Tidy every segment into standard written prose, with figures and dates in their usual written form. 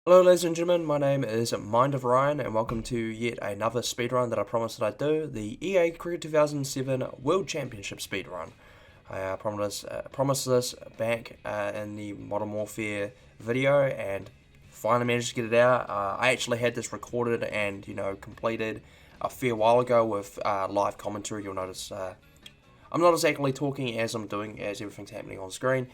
Hello ladies and gentlemen, my name is Mind of Ryan and welcome to yet another speedrun that I promised that I'd do, the EA Cricket 2007 World Championship speedrun. I promised this back in the Modern Warfare video and finally managed to get it out. I actually had this recorded and completed a fair while ago with live commentary. You'll notice I'm not exactly talking as I'm doing as everything's happening on screen.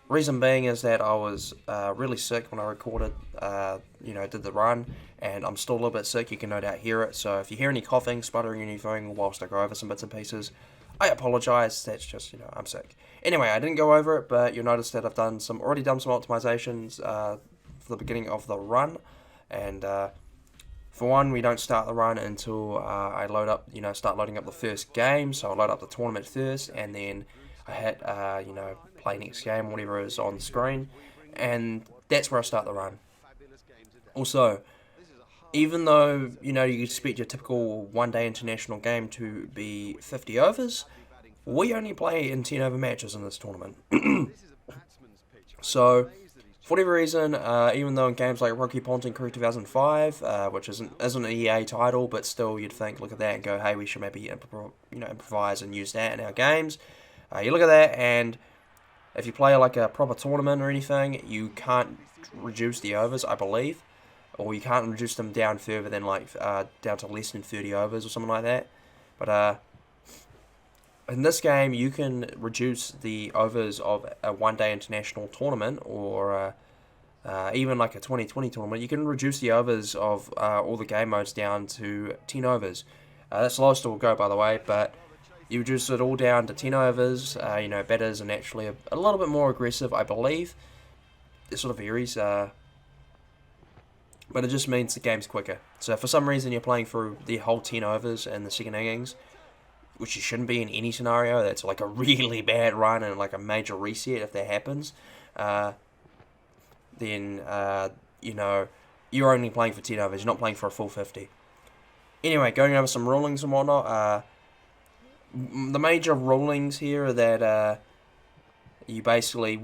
Reason being is that I was really sick when I recorded, did the run, and I'm still a little bit sick. You can no doubt hear it. So if you hear any coughing, sputtering, anything whilst I go over some bits and pieces, I apologise. That's just I'm sick. Anyway, I didn't go over it, but you'll notice that I've already done some optimizations for the beginning of the run, and for one, we don't start the run until I start loading up the first game. So I load up the tournament first, and then I hit play next game, whatever is on the screen, and that's where I start the run. Also, even though you expect your typical one-day international game to be 50 overs, we only play in 10 over matches in this tournament. So, for whatever reason, even though in games like Rugby Ponting Crew 2005, which isn't an EA title, but still you'd think, look at that and go, hey, we should maybe improvise and use that in our games. You look at that, and if you play like a proper tournament or anything, you can't reduce the overs, I believe, or you can't reduce them down further than down to less than 30 overs or something like that. But in this game, you can reduce the overs of a one-day international tournament or even like a 2020 tournament. You can reduce the overs of all the game modes down to 10 overs. That's the lowest it will go, by the way, but you reduce it all down to 10 overs. Batters are naturally a little bit more aggressive, I believe. It sort of varies, but it just means the game's quicker. So for some reason you're playing through the whole 10 overs in the second innings, which you shouldn't be in any scenario. That's like a really bad run and like a major reset if that happens. Then you're only playing for 10 overs. You're not playing for a full 50. Anyway, going over some rulings and whatnot. The major rulings here are that you basically, you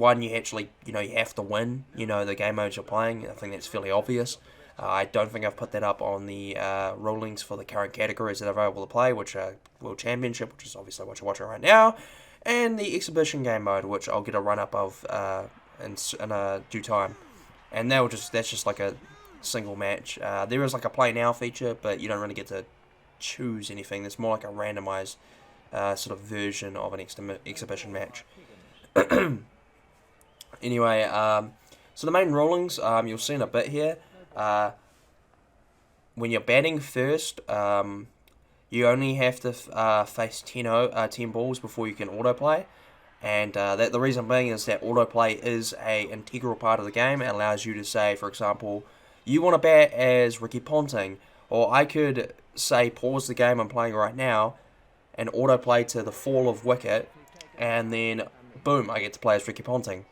have to win, the game modes you're playing. I think that's fairly obvious. I don't think I've put that up on the rulings for the current categories that are available to play, which are World Championship, which is obviously what you're watching right now, and the Exhibition game mode, which I'll get a run-up of in due time. And that's just like a single match. There is like a play now feature, but you don't really get to choose anything. There's more like a randomized sort of version of an exhibition match. Anyway, so the main rulings, you'll see in a bit here. When you're batting first, you only have to face 10 balls before you can autoplay. And the reason being is that autoplay is an integral part of the game. It allows you to say, for example, you want to bat as Ricky Ponting, or I could say pause the game I'm playing right now and autoplay to the fall of wicket, and then boom, I get to play as Ricky Ponting.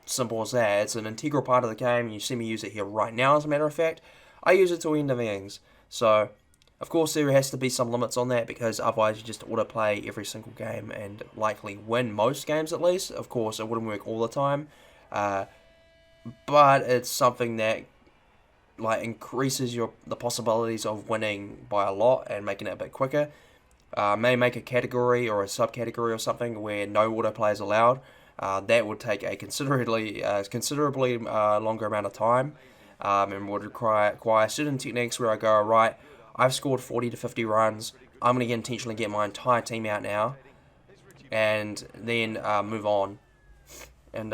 Simple as that. It's an integral part of the game. You see me use it here right now, as a matter of fact. I use it till end of innings. So, of course, there has to be some limits on that, because otherwise you just autoplay every single game and likely win most games at least. Of course, it wouldn't work all the time. But it's something that increases the possibilities of winning by a lot and making it a bit quicker. May make a category or a subcategory or something where no autoplay is allowed. That would take a considerably longer amount of time, and would require certain techniques where I go, right, I've scored 40 to 50 runs, I'm going to intentionally get my entire team out now, and then move on. And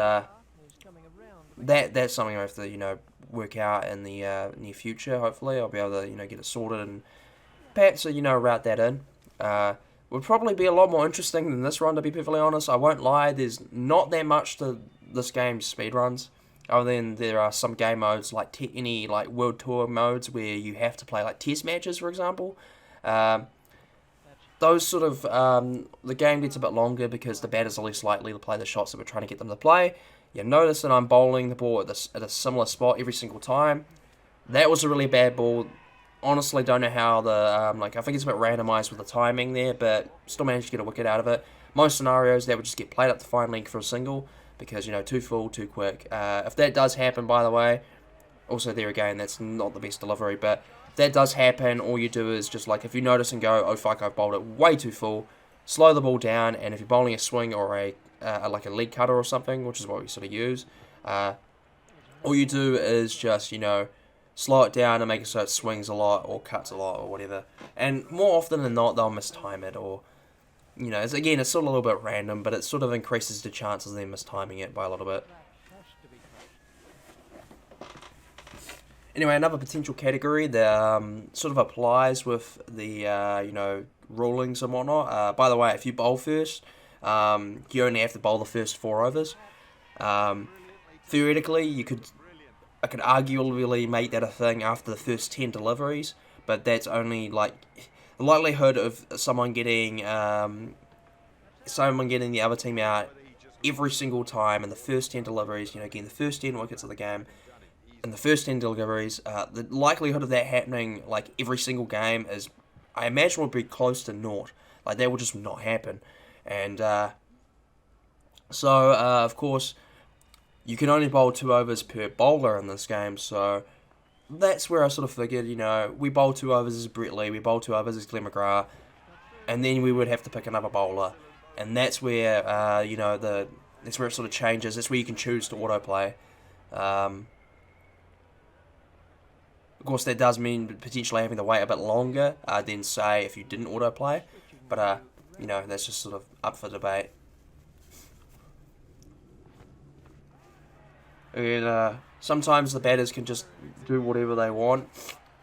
that's something I have to work out in the near future. Hopefully I'll be able to get it sorted and perhaps route that in. Would probably be a lot more interesting than this run, to be perfectly honest. I won't lie, there's not that much to this game's speedruns, other than there are some game modes like any World Tour modes where you have to play like test matches, for example. Those sort of, the game gets a bit longer because the batters are less likely to play the shots that we're trying to get them to play. You notice that I'm bowling the ball at a similar spot every single time. That was a really bad ball. Honestly, don't know how I think it's a bit randomized with the timing there, but still managed to get a wicket out of it. Most scenarios, that would just get played up the fine leg for a single, because, too full, too quick. If that does happen, by the way, Also, there again, that's not the best delivery, but that does happen. All you do is just like, if you notice and go, oh fuck, I've bowled it way too full, slow the ball down, and if you're bowling a swing or like a leg cutter or something, which is what we sort of use, all you do is just, slow it down and make it so it swings a lot or cuts a lot or whatever. And more often than not, they'll mistime it, or, it's sort of a little bit random, but it sort of increases the chances of them mistiming it by a little bit. Anyway, another potential category that sort of applies with the, rulings and whatnot. By the way, if you bowl first, you only have to bowl the first 4 overs. Theoretically, I could arguably make that a thing after the first 10 deliveries, but that's only like the likelihood of someone getting the other team out every single time in the first 10 deliveries, getting the first 10 wickets of the game. In the first 10 deliveries, the likelihood of that happening, like, every single game is, I imagine, would be close to naught. Like, that will just not happen. And, of course, you can only bowl 2 overs per bowler in this game, so that's where I sort of figured, we bowl 2 overs as Brett Lee, we bowl 2 overs as Glenn McGrath, and then we would have to pick another bowler. And that's where, that's where it sort of changes. That's where you can choose to autoplay. Of course, that does mean potentially having to wait a bit longer than, say, if you didn't autoplay. But, that's just sort of up for debate. And sometimes the batters can just do whatever they want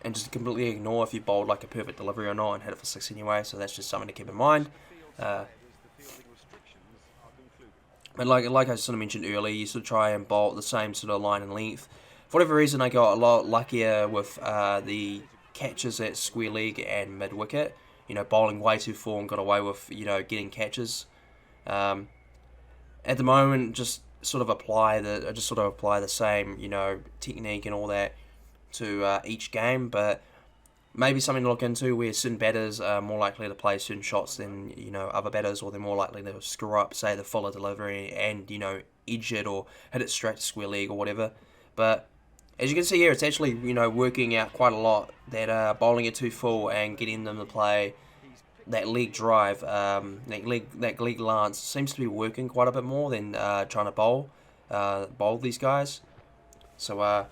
and just completely ignore if you bowled like a perfect delivery or not and hit it for 6 anyway. So that's just something to keep in mind. But like I sort of mentioned earlier, you sort of try and bowl the same sort of line and length. For whatever reason, I got a lot luckier with the catches at square leg and mid wicket. Bowling way too full and got away with getting catches. At the moment, just sort of apply the same technique and all that to each game. But maybe something to look into where certain batters are more likely to play certain shots than other batters, or they're more likely to screw up, say, the fuller delivery and edge it or hit it straight to square leg or whatever. But as you can see here, it's actually, working out quite a lot that bowling it too full and getting them to play that leg drive, that leg lance seems to be working quite a bit more than trying to bowl these guys. So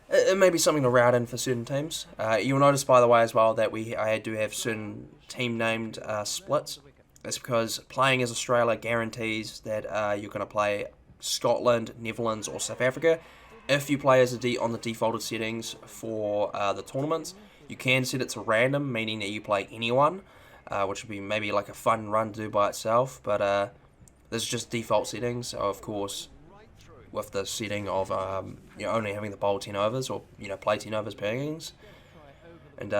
it may be something to route in for certain teams. You'll notice, by the way, as well, that I do have certain team named splits. That's because playing as Australia guarantees that you're going to play Scotland, Netherlands, or South Africa. If you play as on the defaulted settings for the tournaments, you can set it to random, meaning that you play anyone, which would be maybe like a fun run to do by itself. But this is just default settings. So of course, with the setting of only having the bowl 10 overs or play 10 overs per innings, and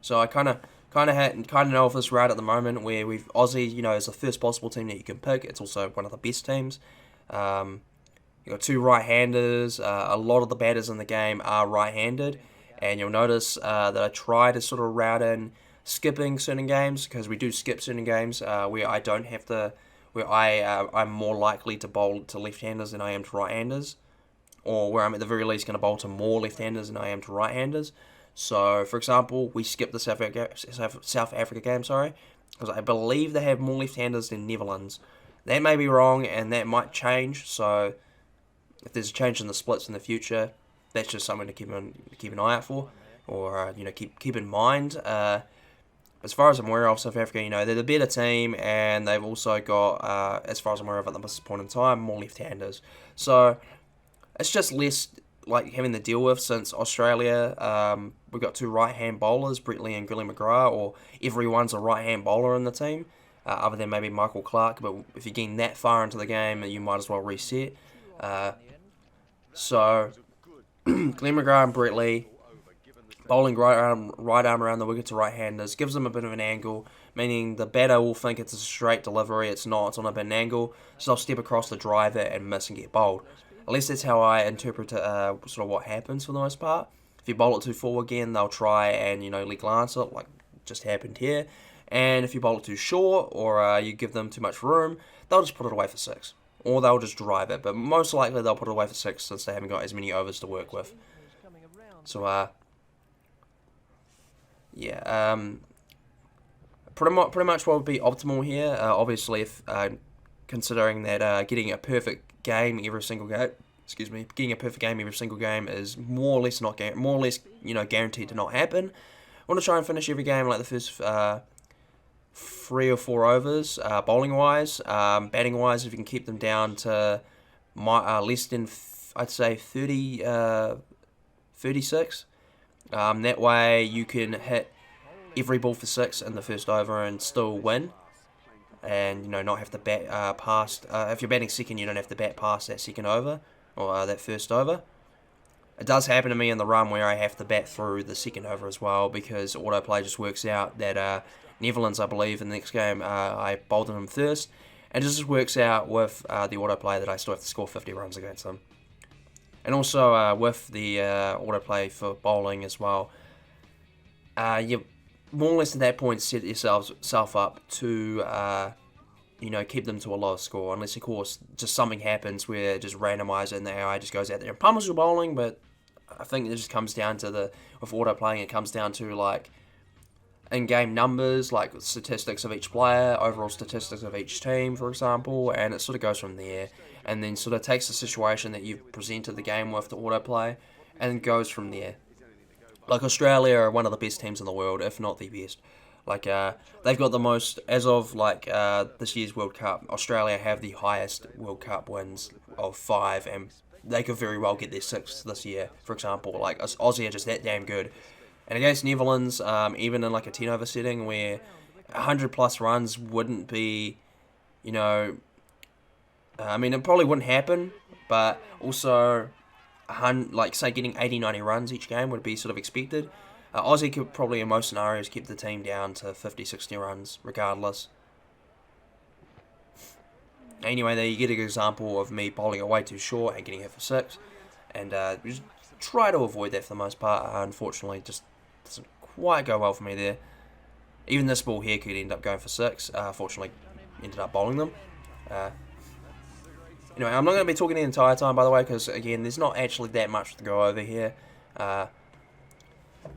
so I kind of know of this route at the moment where Aussie is the first possible team that you can pick. It's also one of the best teams. You've got 2 right-handers. A lot of the batters in the game are right-handed, and you'll notice that I try to sort of route in skipping certain games, because we do skip certain games where I don't have to, where I'm more likely to bowl to left-handers than I am to right-handers, or where I'm at the very least going to bowl to more left-handers than I am to right-handers. So, for example, we skipped the South Africa game, because I believe they have more left-handers than Netherlands. That may be wrong, and that might change. So, if there's a change in the splits in the future, that's just something to keep an eye out for, or keep in mind. As far as I'm aware of, South Africa, they're the better team, and they've also got, as far as I'm aware of at this point in time, more left-handers. So, it's just less like having to deal with, since Australia, we've got 2 right-hand bowlers, Brett Lee and Glenn McGrath, or everyone's a right-hand bowler in the team, other than maybe Michael Clark. But if you're getting that far into the game, you might as well reset. So Glenn McGrath and Brett Lee bowling right arm around the wicket to right-handers gives them a bit of an angle, meaning the batter will think it's a straight delivery. It's not. It's on a bit of an angle, so they'll step across the driver and miss and get bowled. At least that's how I interpret sort of what happens for the most part. If you bowl it too full again, they'll try and leg glance it, like just happened here. And if you bowl it too short, or you give them too much room, they'll just put it away for 6. or they'll just drive it. But most likely they'll put it away for 6 since they haven't got as many overs to work with. So yeah, pretty much what would be optimal here. Obviously, if considering that getting a perfect game every single game. Excuse me, getting a perfect game every single game is more or less guaranteed to not happen. I want to try and finish every game like the first 3 or 4 overs, bowling wise, batting wise. If you can keep them down to less than I'd say 36. That way you can hit every ball for 6 in the first over and still win. And not have to bat past. If you're batting second, you don't have to bat past that second over. Or that first over. It does happen to me in the run where I have to bat through the second over as well because autoplay just works out that Netherlands, I believe, in the next game, I bowled them first. And it just works out with the autoplay that I still have to score 50 runs against them. And also with the autoplay for bowling as well, you more or less at that point set yourself up to keep them to a lower score, unless of course just something happens where it just randomises and the AI just goes out there and pummels your bowling. But I think it just comes down to with auto playing, it comes down to like in-game numbers, like statistics of each player, overall statistics of each team, for example, and it sort of goes from there, and then sort of takes the situation that you've presented the game with to autoplay, and goes from there. Like Australia are one of the best teams in the world, if not the best. Like they've got the most, as of like this year's World Cup, Australia have the highest World Cup wins of 5, and they could very well get their 6th this year, for example. Like Aussie are just that damn good. And against Netherlands, even in like a 10 over setting where 100 plus runs wouldn't be, I mean, it probably wouldn't happen, but also, like say getting 80, 90 runs each game would be sort of expected. Aussie could probably in most scenarios keep the team down to 50, 60 runs regardless. Anyway, there you get an example of me bowling it way too short and getting hit for 6. And just try to avoid that for the most part. Unfortunately, just doesn't quite go well for me there. Even this ball here could end up going for 6. Fortunately, ended up bowling them. Anyway, I'm not going to be talking the entire time, by the way, because again, there's not actually that much to go over here.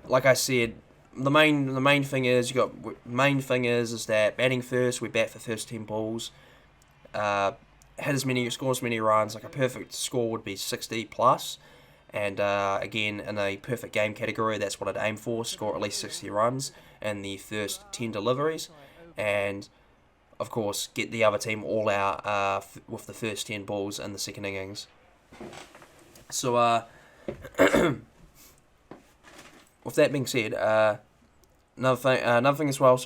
Like I said, the main thing is is that batting first, we bat for first 10 balls. Score as many runs. Like a perfect score would be 60 plus. And again, in a perfect game category, that's what I'd aim for. Score at least 60 runs in the first 10 deliveries. And, of course, get the other team all out with the first 10 balls in the second innings. So, with that being said, another thing as well,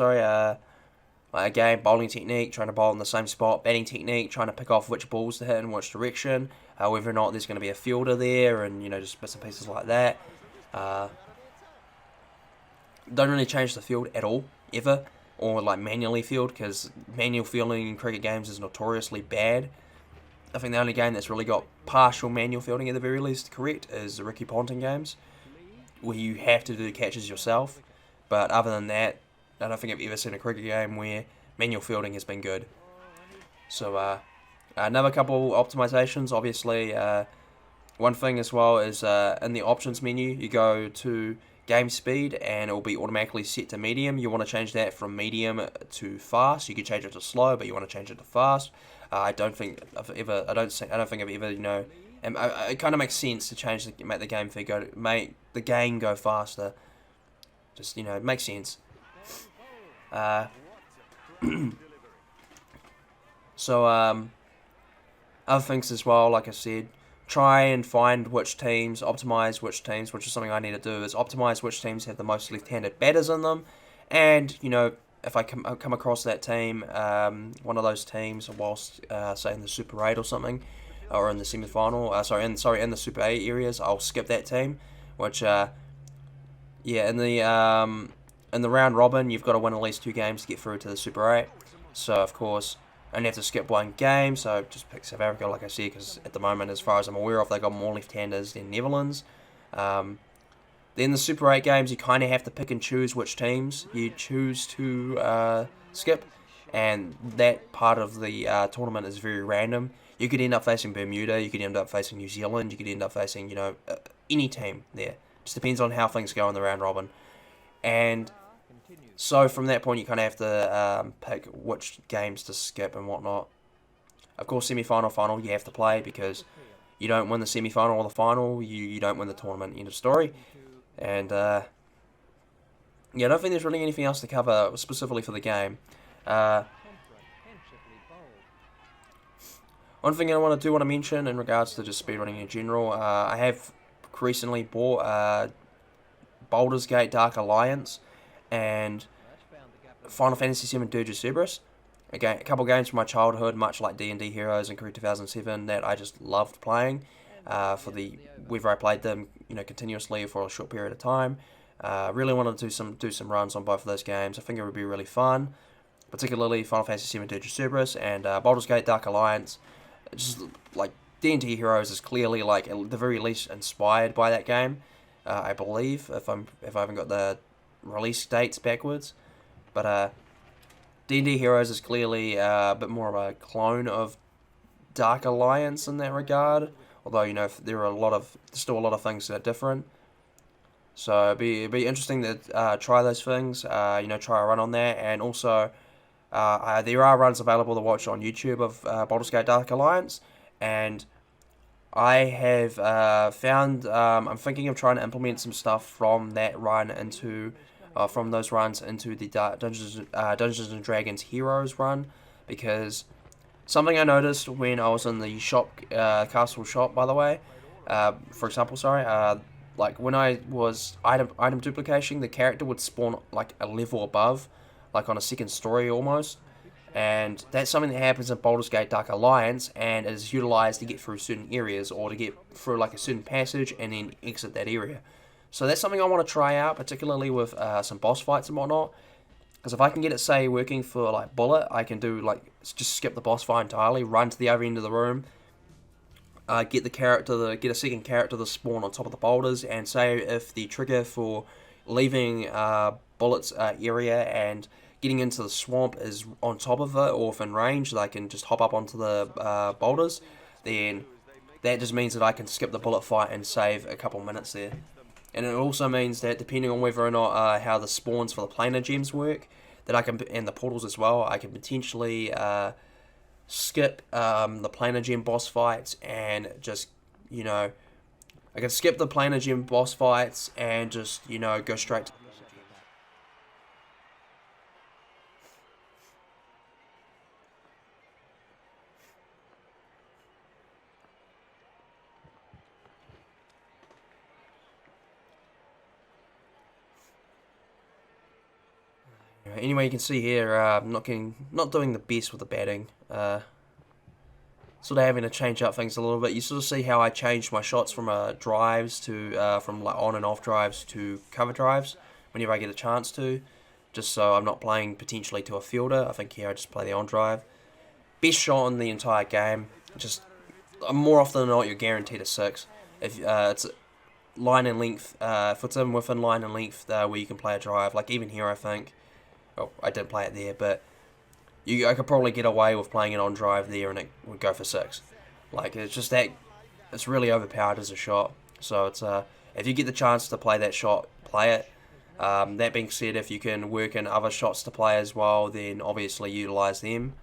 again, bowling technique, trying to bowl in the same spot, batting technique, trying to pick off which balls to hit in which direction, whether or not there's going to be a fielder there, and, just bits and pieces like that. Don't really change the field at all, ever, or like manually field, because manual fielding in cricket games is notoriously bad. I think the only game that's really got partial manual fielding at the very least correct is the Ricky Ponting games, where you have to do the catches yourself. But other than that, I don't think I've ever seen a cricket game where manual fielding has been good. So another couple optimizations, obviously. One thing as well is in the options menu, you go to game speed and it will be automatically set to medium. You want to change that from medium to fast. You can change it to slow, but you want to change it to fast. I don't think I've ever, it kind of makes sense to make the game go faster. Just, it makes sense. So, other things as well, like I said, try and find optimize which teams, which is something I need to do, is optimize which teams have the most left-handed batters in them, and, if I come across that team, one of those teams, whilst, say, in the Super 8 or something, or in the semi-final, in the Super 8 areas, I'll skip that team, which, in the round robin, you've got to win at least 2 games to get through to the Super 8, so, of course, I only have to skip 1 game, so just pick South Africa, like I said, because at the moment, as far as I'm aware of, they've got more left-handers than Netherlands. Then the Super 8 games, you kind of have to pick and choose which teams you choose to skip. and that part of the tournament is very random. You could end up facing Bermuda, you could end up facing New Zealand, you could end up facing, any team there. Just depends on how things go in the round robin. And so from that point, you kind of have to pick which games to skip and whatnot. Of course, semi-final, final, you have to play, because you don't win the semi-final or the final, you don't win the tournament. End of story. And I don't think there's really anything else to cover specifically for the game. One thing I want to mention in regards to just speedrunning in general, I have recently bought Baldur's Gate Dark Alliance and Final Fantasy VII Dirge of Cerberus. Again, a couple games from my childhood, much like D&D Heroes and Creed 2007, that I just loved playing. Whether I played them, continuously for a short period of time. Really wanted to do some runs on both of those games. I think it would be really fun, particularly Final Fantasy VII Dirge of Cerberus and Baldur's Gate Dark Alliance. Just like D&D Heroes is clearly, like, at the very least inspired by that game. I believe, if I haven't got the release dates backwards, but D&D Heroes is clearly a bit more of a clone of Dark Alliance in that regard. Although, there are still a lot of things that are different. So it'd be interesting to try those things. Try a run on that, and also there are runs available to watch on YouTube of Baldur's Gate Dark Alliance, and I have found I'm thinking of trying to implement some stuff from that run from those runs into the Dungeons and Dragons Heroes run, because something I noticed when I was in the castle shop, by the way, for example, like when I was item duplication, the character would spawn like a level above, like on a second story almost. And that's something that happens in Baldur's Gate Dark Alliance, and is utilized to get through certain areas, or to get through like a certain passage and then exit that area. So that's something I want to try out, particularly with some boss fights and whatnot. Because if I can get it, say, working for like Bullet, I can do like just skip the boss fight entirely, run to the other end of the room, get a second character to spawn on top of the boulders, and say if the trigger for leaving Bullet's area and getting into the swamp is on top of it, or if in range, that I can just hop up onto the boulders, then that just means that I can skip the Bullet fight and save a couple minutes there. And it also means that depending on whether or not how the spawns for the planar gems work, that I can, and the portals as well, I can potentially skip the planar gem boss fights and just, I can skip the planar gem boss fights and just, go straight to Anyway, you can see here, I'm not doing the best with the batting. Sort of having to change up things a little bit. You sort of see how I changed my shots from drives to from like on and off drives to cover drives whenever I get a chance to, just so I'm not playing potentially to a fielder. I think here I just play the on drive. Best shot in the entire game. Just more often than not, you're guaranteed a 6. If it's line and length, if it's within line and length where you can play a drive, like even here I think. Well, I did play it there, but I could probably get away with playing it on drive there, and it would go for 6. Like, it's just that it's really overpowered as a shot. So it's if you get the chance to play that shot, play it. That being said, if you can work in other shots to play as well, then obviously utilize them.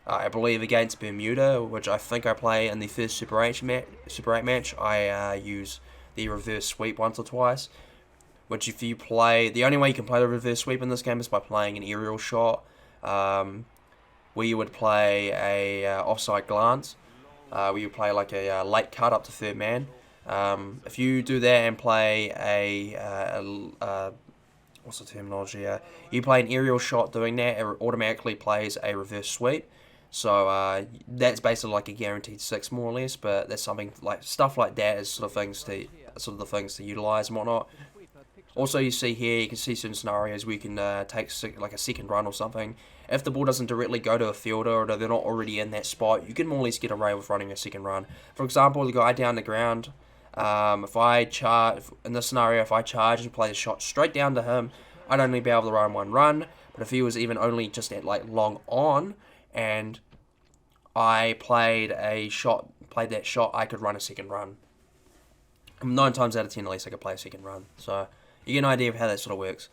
I believe against Bermuda, which I think I play in the first Super 8 match, I use the reverse sweep once or twice. Which if you play, the only way you can play the reverse sweep in this game is by playing an aerial shot, where you would play a offside glance, where you play like a late cut up to third man. If you do that and play what's the terminology? You play an aerial shot doing that, it automatically plays a reverse sweep. So that's basically like a guaranteed 6 more or less. But that's something like stuff like that is the things to utilize and whatnot. Also, you see here, you can see certain scenarios where you can take like a second run or something. If the ball doesn't directly go to a fielder, or they're not already in that spot, you can more or less get away with running a second run. For example, the guy down the ground, if I charge, in this scenario, if I charge and play the shot straight down to him, I'd only be able to run one run. But if he was even only just at like long on, and I played that shot, I could run a second run. 9 times out of 10 at least I could play a second run. So you get an idea of how that sort of works.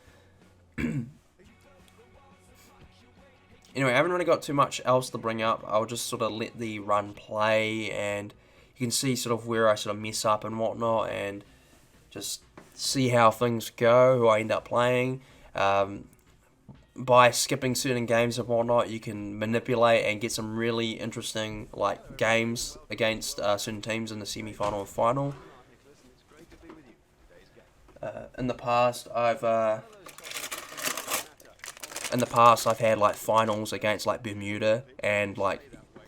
Anyway, I haven't really got too much else to bring up. I'll just sort of let the run play, and you can see sort of where I sort of mess up and whatnot, and just see how things go, who I end up playing. By skipping certain games and whatnot, you can manipulate and get some really interesting like games against certain teams in the semi-final and final. In the past, I've had like finals against like Bermuda and like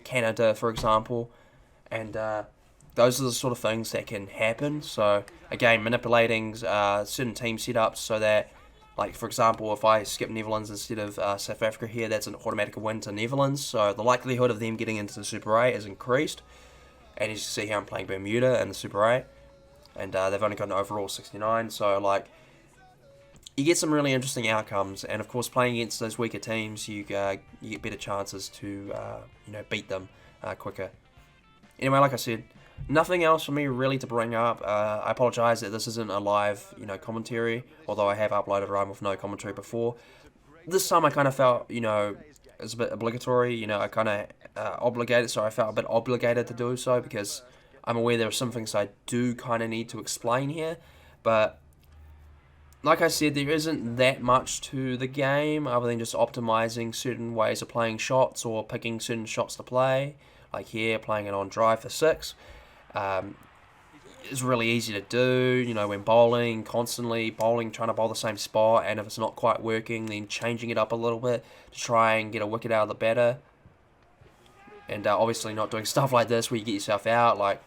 Canada, for example, and those are the sort of things that can happen. So again, manipulating certain team setups so that, like for example, if I skip Netherlands instead of South Africa here, that's an automatic win to Netherlands. So the likelihood of them getting into the Super 8 is increased. And you see here I'm playing Bermuda in the Super 8, and they've only got an overall 69. So like, you get some really interesting outcomes, and of course playing against those weaker teams, you get better chances to beat them quicker. Anyway, like I said, nothing else for me really to bring up. I apologise that this isn't a live commentary, although I have uploaded a run with no commentary before. This time I kind of felt it's a bit obligatory. I kind of obligated, so I felt a bit obligated to do so because I'm aware there are some things I do kind of need to explain here, but like I said, there isn't that much to the game other than just optimizing certain ways of playing shots or picking certain shots to play. Like here, playing it on drive for 6. It's really easy to do, when bowling, constantly trying to bowl the same spot, and if it's not quite working, then changing it up a little bit to try and get a wicket out of the batter. And obviously not doing stuff like this where you get yourself out. Like,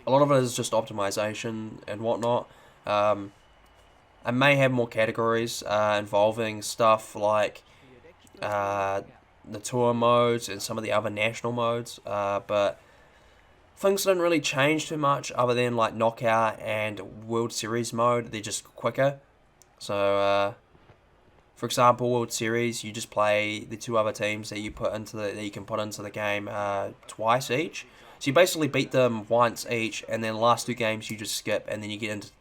a lot of it is just optimization and whatnot. I may have more categories involving stuff like the tour modes and some of the other national modes, but things didn't really change too much other than like knockout and World Series mode. They're just quicker. So for example, World Series, you just play the 2 other teams that you can put into the game twice each. So you basically beat them once each, and then the last 2 games you just skip, and then you get into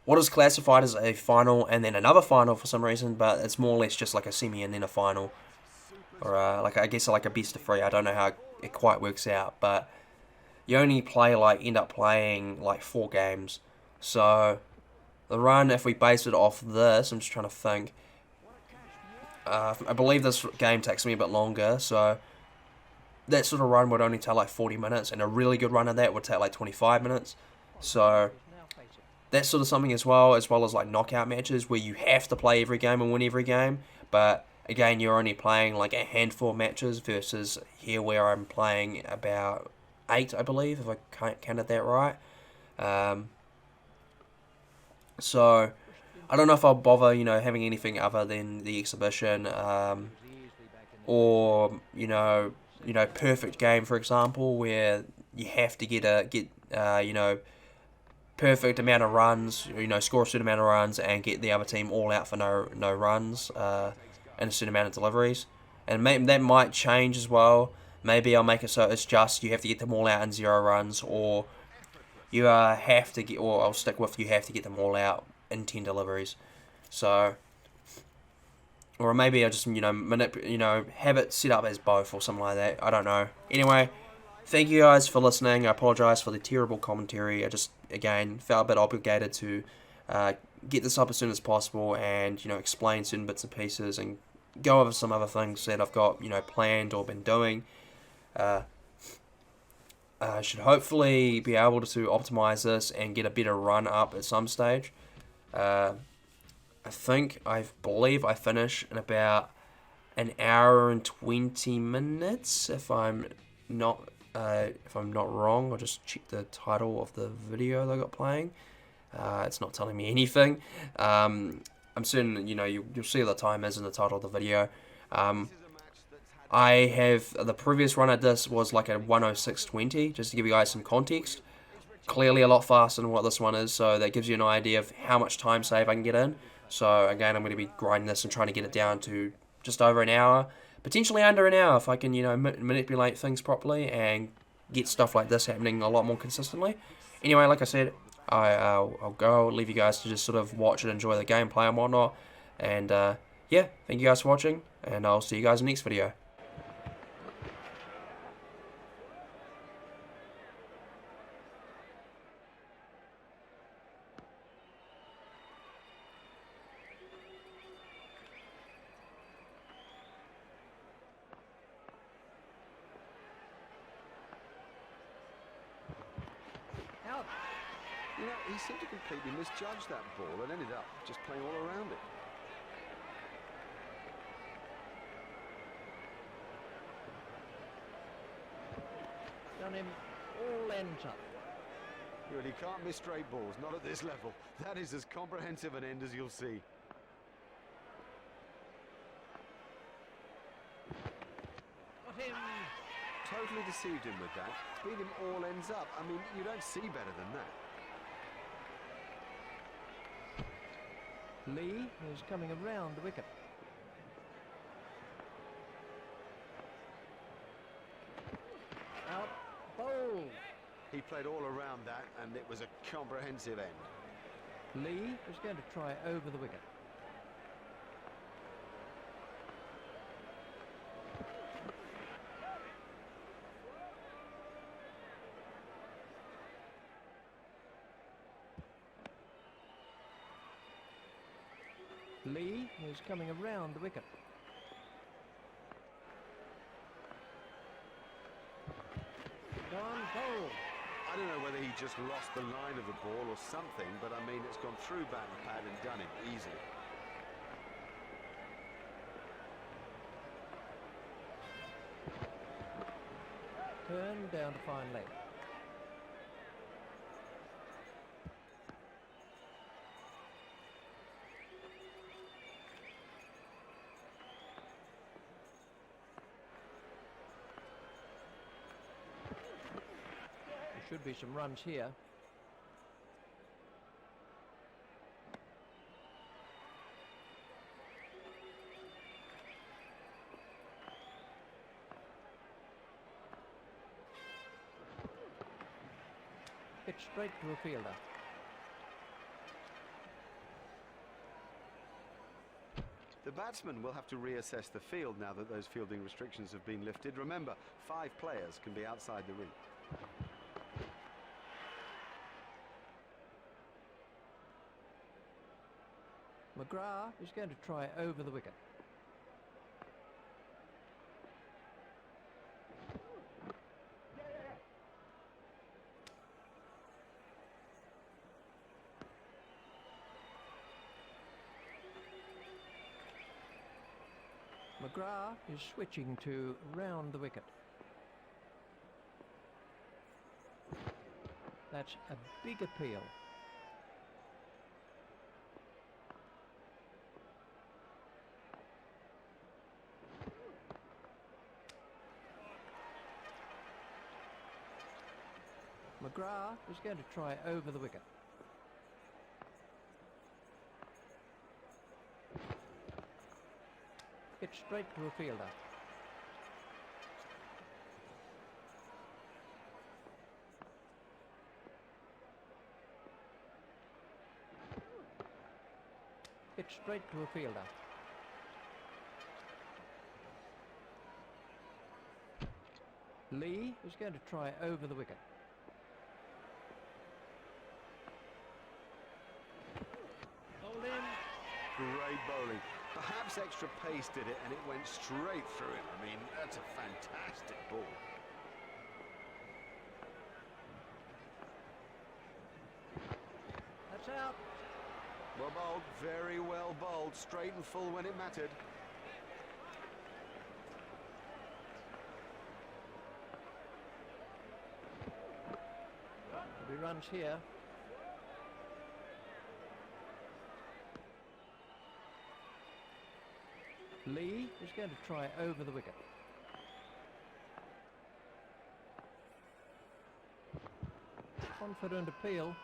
what is classified as a final and then another final for some reason, but it's more or less just like a semi and then a final, or I guess like a best of 3. I don't know how it quite works out, but you only end up playing like 4 games. So the run, if we base it off this, I'm just trying to think. I believe this game takes me a bit longer, so that sort of run would only take like 40 minutes, and a really good run of that would take like 25 minutes. So that's sort of something as well as like knockout matches where you have to play every game and win every game. But again, you're only playing like a handful of matches versus here where I'm playing about 8, I believe, if I counted that right. So I don't know if I'll bother, having anything other than the exhibition, or perfect game, for example, where you have to get perfect amount of runs, score a certain amount of runs and get the other team all out for no runs, and a certain amount of deliveries. And that might change as well. Maybe I'll make it so it's just you have to get them all out in 0 runs, or you have to get, or I'll stick with you have to get them all out in 10 deliveries. So, or maybe I'll just have it set up as both or something like that. I don't know. Anyway, thank you guys for listening. I apologise for the terrible commentary. I just, again, felt a bit obligated to get this up as soon as possible and, explain certain bits and pieces and go over some other things that I've got, planned or been doing. I should hopefully be able to optimize this and get a better run up at some stage. I believe I finish in about an hour and 20 minutes, if I'm not wrong. I'll just check the title of the video that I got playing. It's not telling me anything. I'm certain, you'll see the time is in the title of the video. I have, the previous run at this was like a 106.20, just to give you guys some context. Clearly a lot faster than what this one is, so that gives you an idea of how much time save I can get in. So again, I'm going to be grinding this and trying to get it down to just over an hour, potentially under an hour if I can, manipulate things properly and get stuff like this happening a lot more consistently. Anyway, like I said, I'll go. I'll leave you guys to just sort of watch and enjoy the gameplay and whatnot. And yeah, thank you guys for watching, and I'll see you guys in the next video. You know, he seemed to completely misjudge that ball and ended up just playing all around it. Done him all ends up. You really can't miss straight balls, not at this level. That is as comprehensive an end as you'll see. Got him. Totally deceived him with that. Beat him all ends up. I mean, you don't see better than that. Lee is coming around the wicket. Out, bowl. He played all around that, and it was a comprehensive end. Lee is going to try over the wicket. Lee is coming around the wicket. Gone bowl. I don't know whether he just lost the line of the ball or something, but I mean, it's gone through bat and pad and done it easily. Turn down to fine leg. There should be some runs here. Hit straight to a fielder. The batsman will have to reassess the field now that those fielding restrictions have been lifted. Remember, 5 players can be outside the ring. McGrath is going to try over the wicket. McGrath is switching to round the wicket. That's a big appeal. McGrath is going to try over the wicket. Hit straight to a fielder. Hit straight to a fielder. Lee is going to try over the wicket. Hold in. Great bowling. Perhaps extra pace did it, and it went straight through him. I mean, that's a fantastic ball. That's out. Well bowled, very well bowled, straight and full when it mattered. There'll be runs here. Lee is going to try over the wicket. Confident appeal.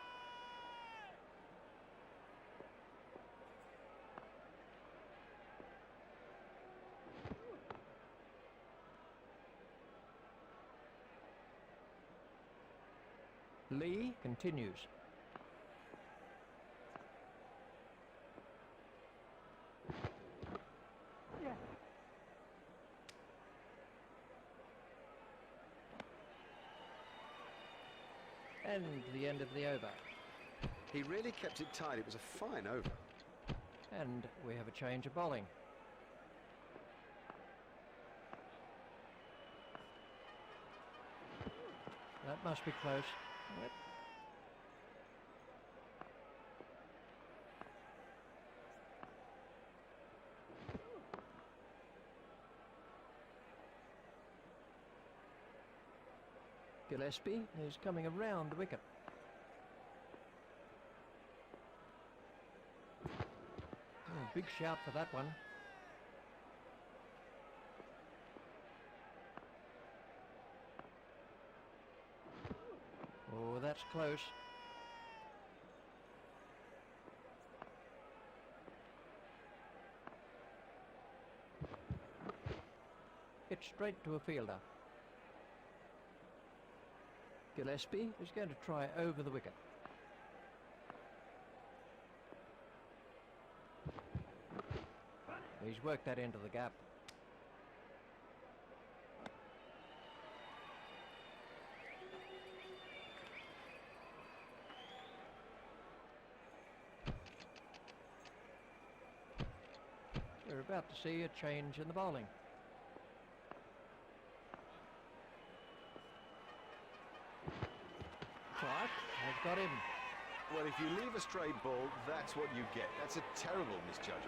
Lee continues. And the end of the over. He really kept it tight. It was a fine over. And we have a change of bowling. That must be close. Yep. Gillespie is coming around the wicket. Oh, big shout for that one. Oh, that's close. Hit straight to a fielder. Gillespie is going to try over the wicket. He's worked that into the gap. We're about to see a change in the bowling. Clark has got him. Well, if you leave a straight ball, that's what you get. That's a terrible misjudgment.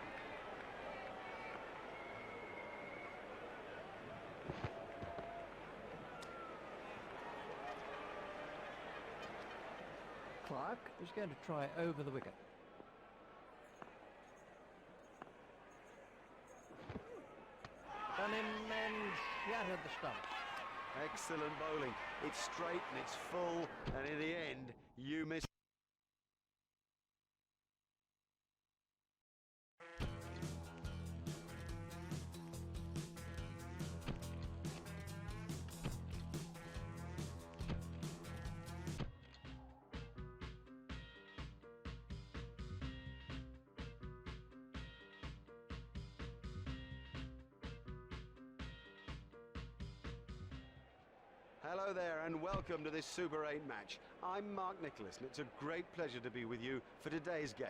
Clark is going to try over the wicket. Done him and shattered the stumps. Excellent bowling. It's straight and it's full, and in the end, you miss. Hello there and welcome to this Super 8 match. I'm Mark Nicholas and it's a great pleasure to be with you for today's game.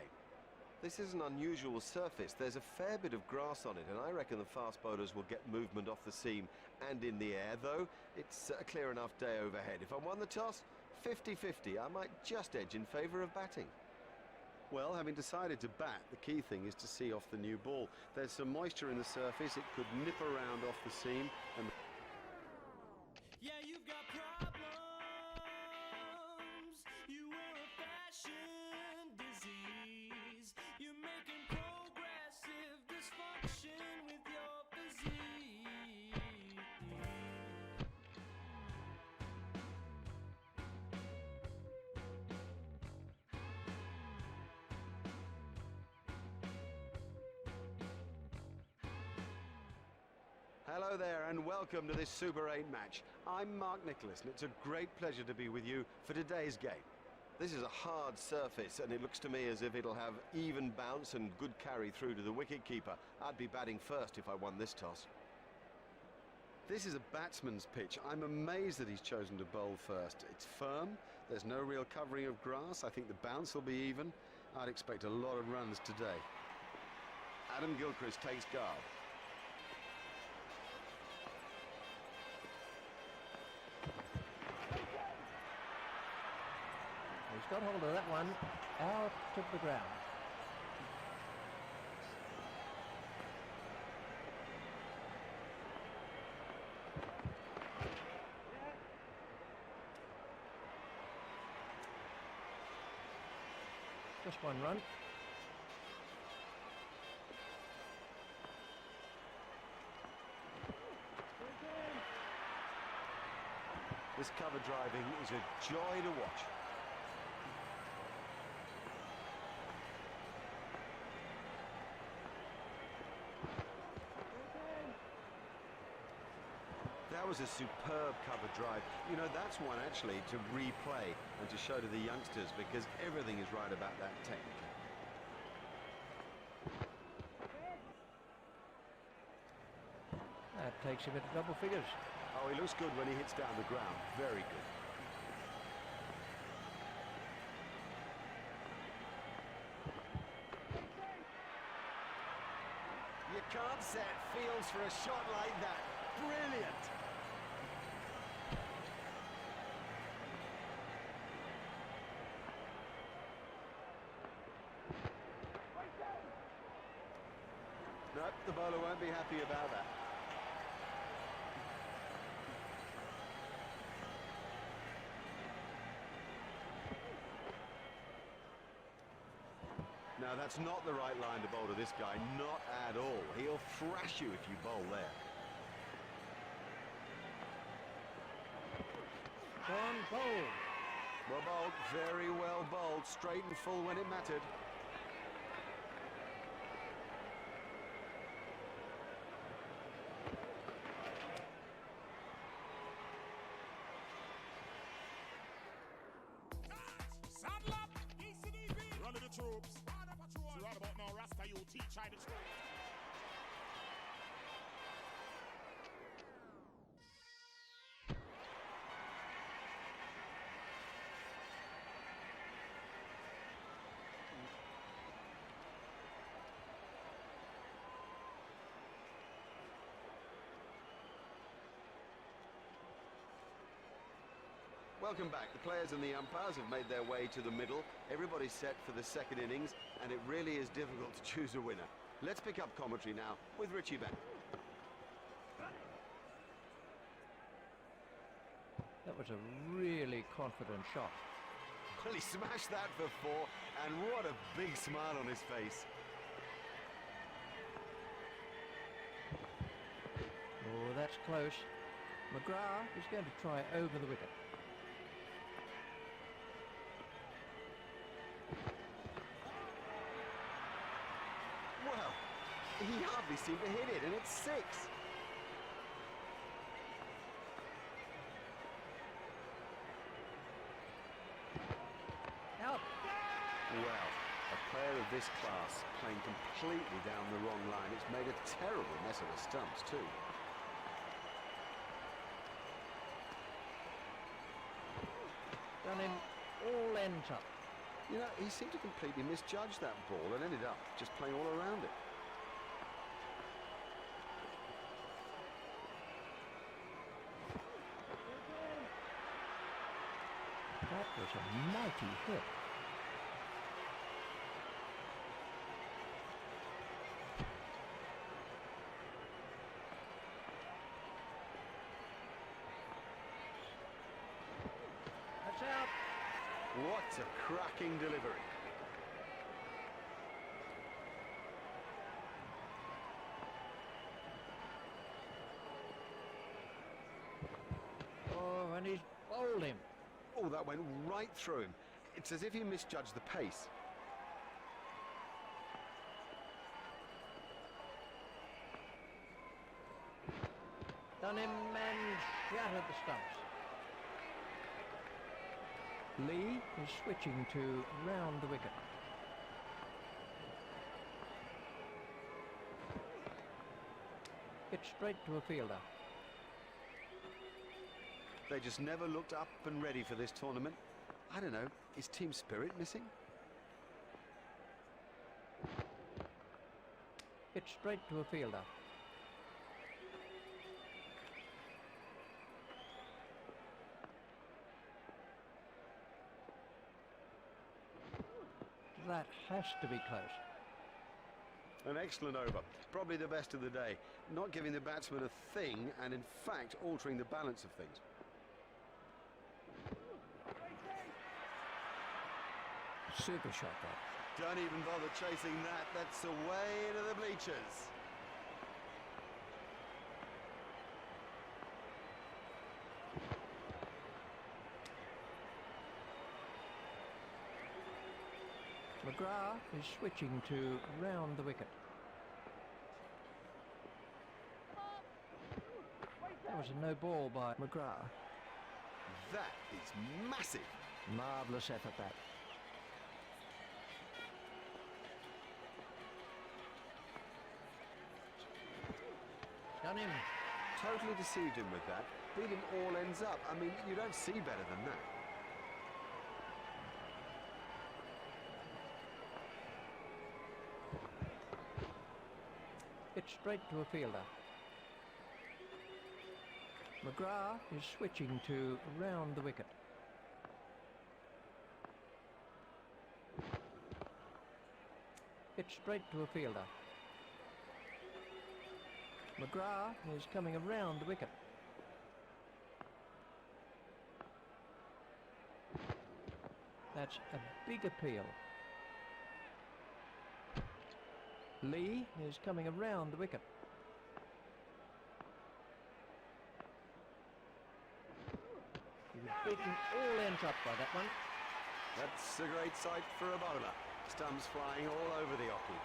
This is an unusual surface. There's a fair bit of grass on it and I reckon the fast bowlers will get movement off the seam and in the air, though it's a clear enough day overhead. If I won the toss, 50-50, I might just edge in favour of batting. Well, having decided to bat, the key thing is to see off the new ball. There's some moisture in the surface, it could nip around off the seam and yeah, you've got problems. You were a fashion disease. You're making progressive dysfunction with your physique. Hello there and welcome to this Super 8 match. I'm Mark Nicholas and it's a great pleasure to be with you for today's game. This is a hard surface and it looks to me as if it'll have even bounce and good carry through to the wicket-keeper. I'd be batting first if I won this toss. This is a batsman's pitch. I'm amazed that he's chosen to bowl first. It's firm, there's no real covering of grass. I think the bounce will be even. I'd expect a lot of runs today. Adam Gilchrist takes guard. He's got hold of that one out of the ground. Just one run. This cover driving is a joy to watch. That was a superb cover drive. You know, that's one actually to replay and to show to the youngsters, because everything is right about that technically. That takes him into double figures. Oh, he looks good when he hits down the ground. Very good. You can't set fields for a shot like that. Brilliant. Nope, the bowler won't be happy about that. Now, that's not the right line to bowl to this guy, not at all. He'll thrash you if you bowl there. Gone bowled. Well bowled, very well bowled, straight and full when it mattered. Saddle up! ECDB! Run to the troops. So right about now, Rasta, you teach I the truth. Welcome back. The players and the umpires have made their way to the middle. Everybody's set for the second innings, and it really is difficult to choose a winner. Let's pick up commentary now with Richie Ben. That was a really confident shot. Well, he smashed that for four, and what a big smile on his face. Oh, that's close. McGrath is going to try over the wicket. Well, he hardly seemed to hit it, and it's six. Out. Well, a player of this class playing completely down the wrong line. It's made a terrible mess of the stumps, too. Done him all ends up. You know, he seemed to completely misjudge that ball and ended up just playing all around it. That was a mighty hit. That's out. What a cracking delivery. Oh, and he's bowled him. Oh, that went right through him. It's as if he misjudged the pace. Done him and shattered the stumps. Lee is switching to round the wicket. It's straight to a fielder. They just never looked up and ready for this tournament. I don't know, is team spirit missing? It's straight to a fielder. That has to be close. An excellent over. Probably the best of the day. Not giving the batsman a thing, and in fact altering the balance of things. Super shot that. Don't even bother chasing that. That's away into the bleachers. McGrath is switching to round the wicket. That was a no ball by McGrath. That is massive. Marvellous effort that. Done him. Totally deceived him with that. Beat him all ends up. I mean, you don't see better than that. It's straight to a fielder. McGrath is switching to round the wicket. It's straight to a fielder. McGrath is coming around the wicket. That's a big appeal. Lee is coming around the wicket. He was beaten all ends up by that one. That's a great sight for a bowler. Stumps flying all over the hockey.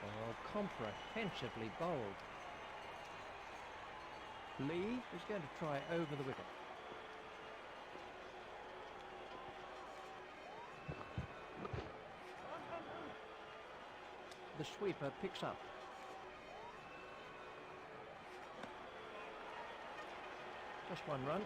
Oh, comprehensively bowled. Lee is going to try over the wicket. The sweeper picks up. Just one run.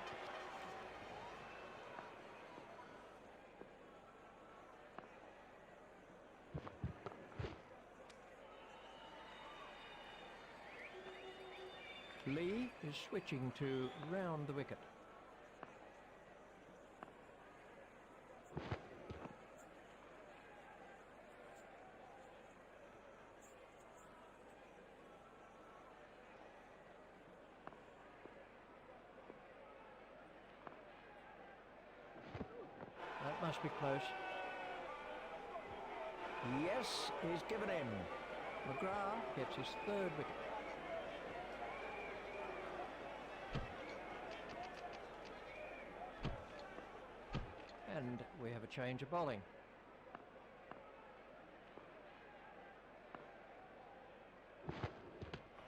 Lee is switching to round the wicket. That must be close. Yes, he's given in. McGrath gets his third wicket. And we have a change of bowling.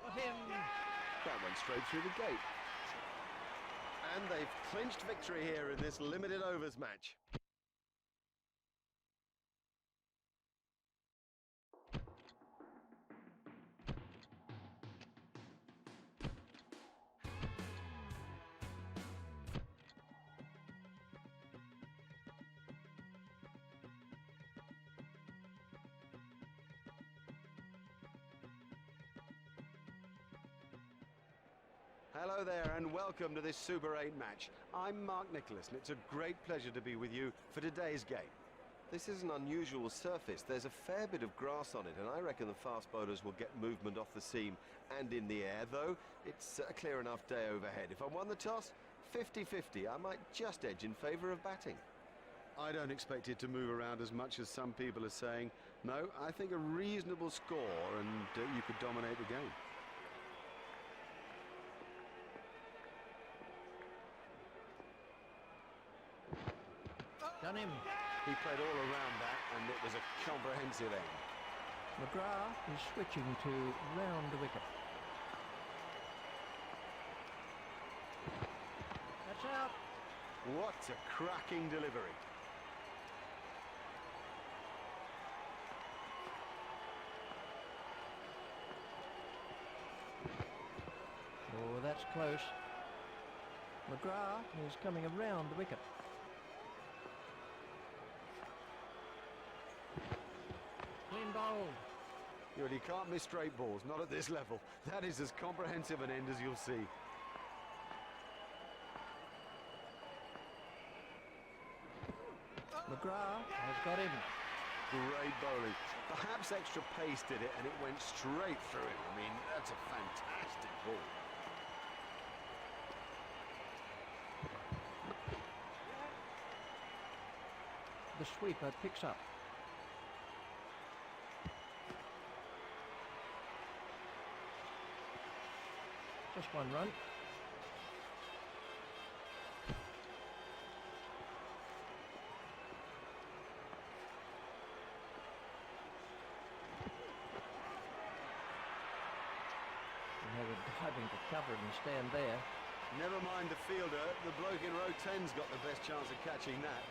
Got him! That went straight through the gate. And they've clinched victory here in this limited overs match. Hello there and welcome to this Super 8 match. I'm Mark Nicholas and it's a great pleasure to be with you for today's game. This is an unusual surface. There's a fair bit of grass on it and I reckon the fast bowlers will get movement off the seam and in the air, though it's a clear enough day overhead. If I won the toss, 50-50, I might just edge in favour of batting. I don't expect it to move around as much as some people are saying. No, I think a reasonable score and you could dominate the game. Done him. He played all around that and it was a comprehensive end. McGrath is switching to round the wicket. That's out. What a cracking delivery. Oh, that's close. McGrath is coming around the wicket. Clean bowled. You really can't miss straight balls, not at this level. That is as comprehensive an end as you'll see. McGrath has got him. Great bowling. Perhaps extra pace did it and it went straight through him. I mean, that's a fantastic ball. The sweeper picks up. Just one run. and stand there. Never mind the fielder, the bloke in row 10's got the best chance of catching that.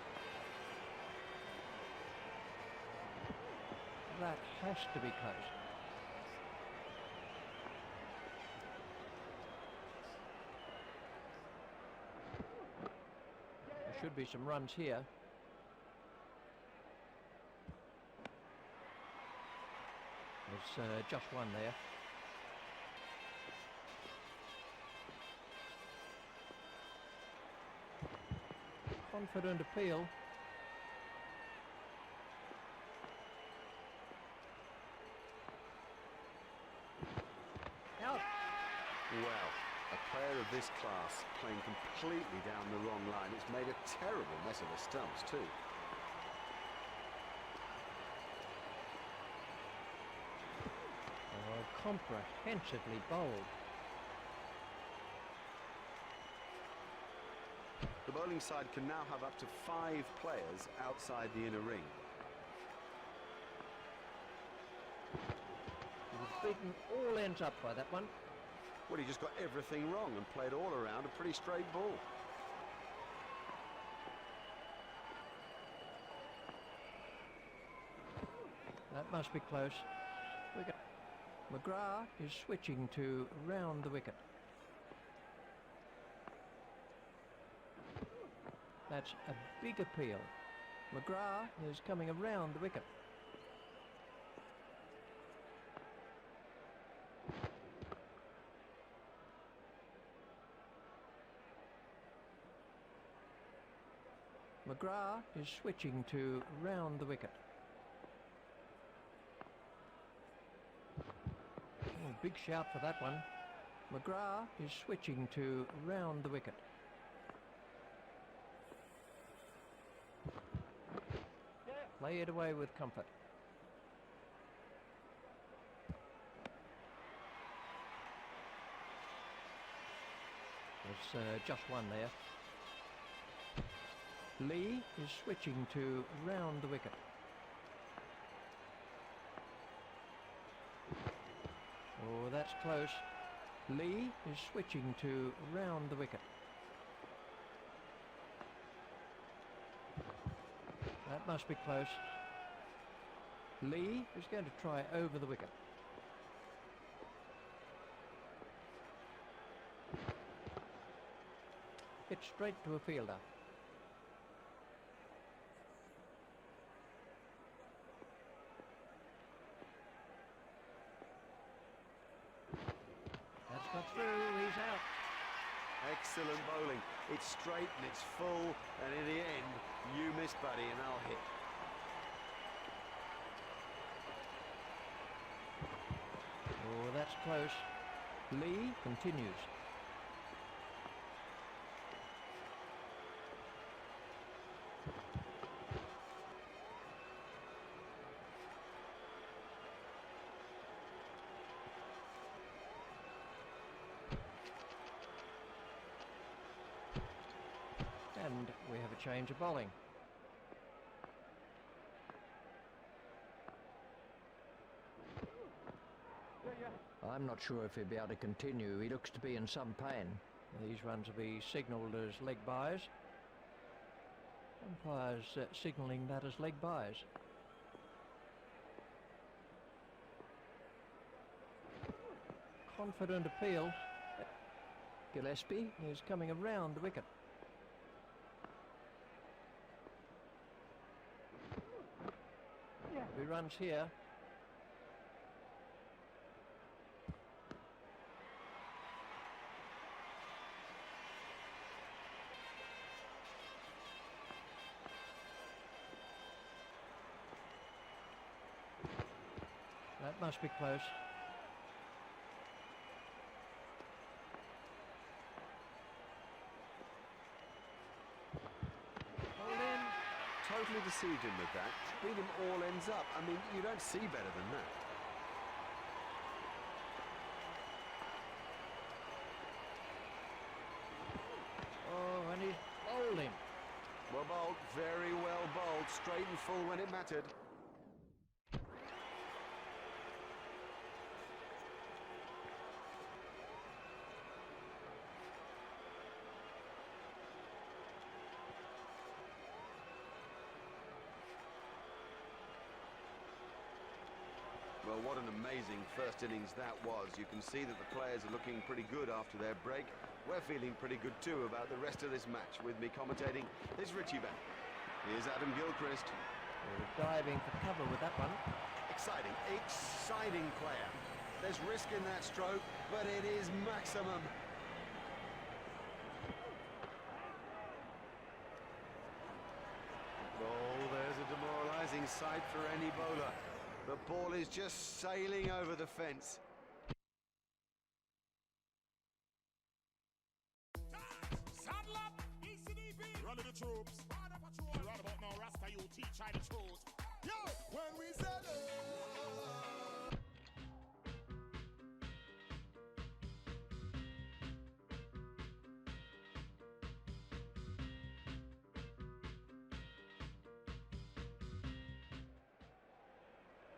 That has to be close. There should be some runs here. There's just one there. Confident appeal. Out. Well, a player of this class playing completely down the wrong line. It's made a terrible mess of the stumps too. Oh, comprehensively bowled. The bowling side can now have up to 5 players outside the inner ring. He was beaten all ends up by that one. Well, he just got everything wrong and played all around a pretty straight ball. That must be close. McGrath is switching to round the wicket. That's a big appeal. McGrath is coming around the wicket. McGrath is switching to round the wicket. Oh, big shout for that one. McGrath is switching to round the wicket. Play it away with comfort. There's just one there. Lee is switching to round the wicket. Oh, that's close. Lee is switching to round the wicket. That must be close. Lee is going to try over the wicket. Hit straight to a fielder. That's got through, he's out. Excellent bowling. It's straight and it's full, and in the end, you miss, buddy, and I'll hit. Oh, that's close. Lee continues. And we have a change of bowling. I'm not sure if he'll be able to continue. He looks to be in some pain. These runs will be signalled as leg byes. Umpires signalling that as leg byes. Confident appeal. Gillespie is coming around the wicket. He runs here. That must be close. Totally deceived him with that. Beat him all ends up. I mean, you don't see better than that. Oh, and he's bowled him. Well bowled, very well bowled, straight and full when it mattered. Well, what an amazing first innings that was. You can see that the players are looking pretty good after their break. We're feeling pretty good too about the rest of this match. With me commentating is Richie Bennett. Here's Adam Gilchrist. Diving for cover with that one. Exciting, exciting player. There's risk in that stroke, but it is maximum. Oh, there's a demoralising sight for any bowler. The ball is just sailing over the fence. Saddle up, ECDB. Run to the troops. Run the patrol. Right about now, Rasta, you teach I the truth. Yo, when we said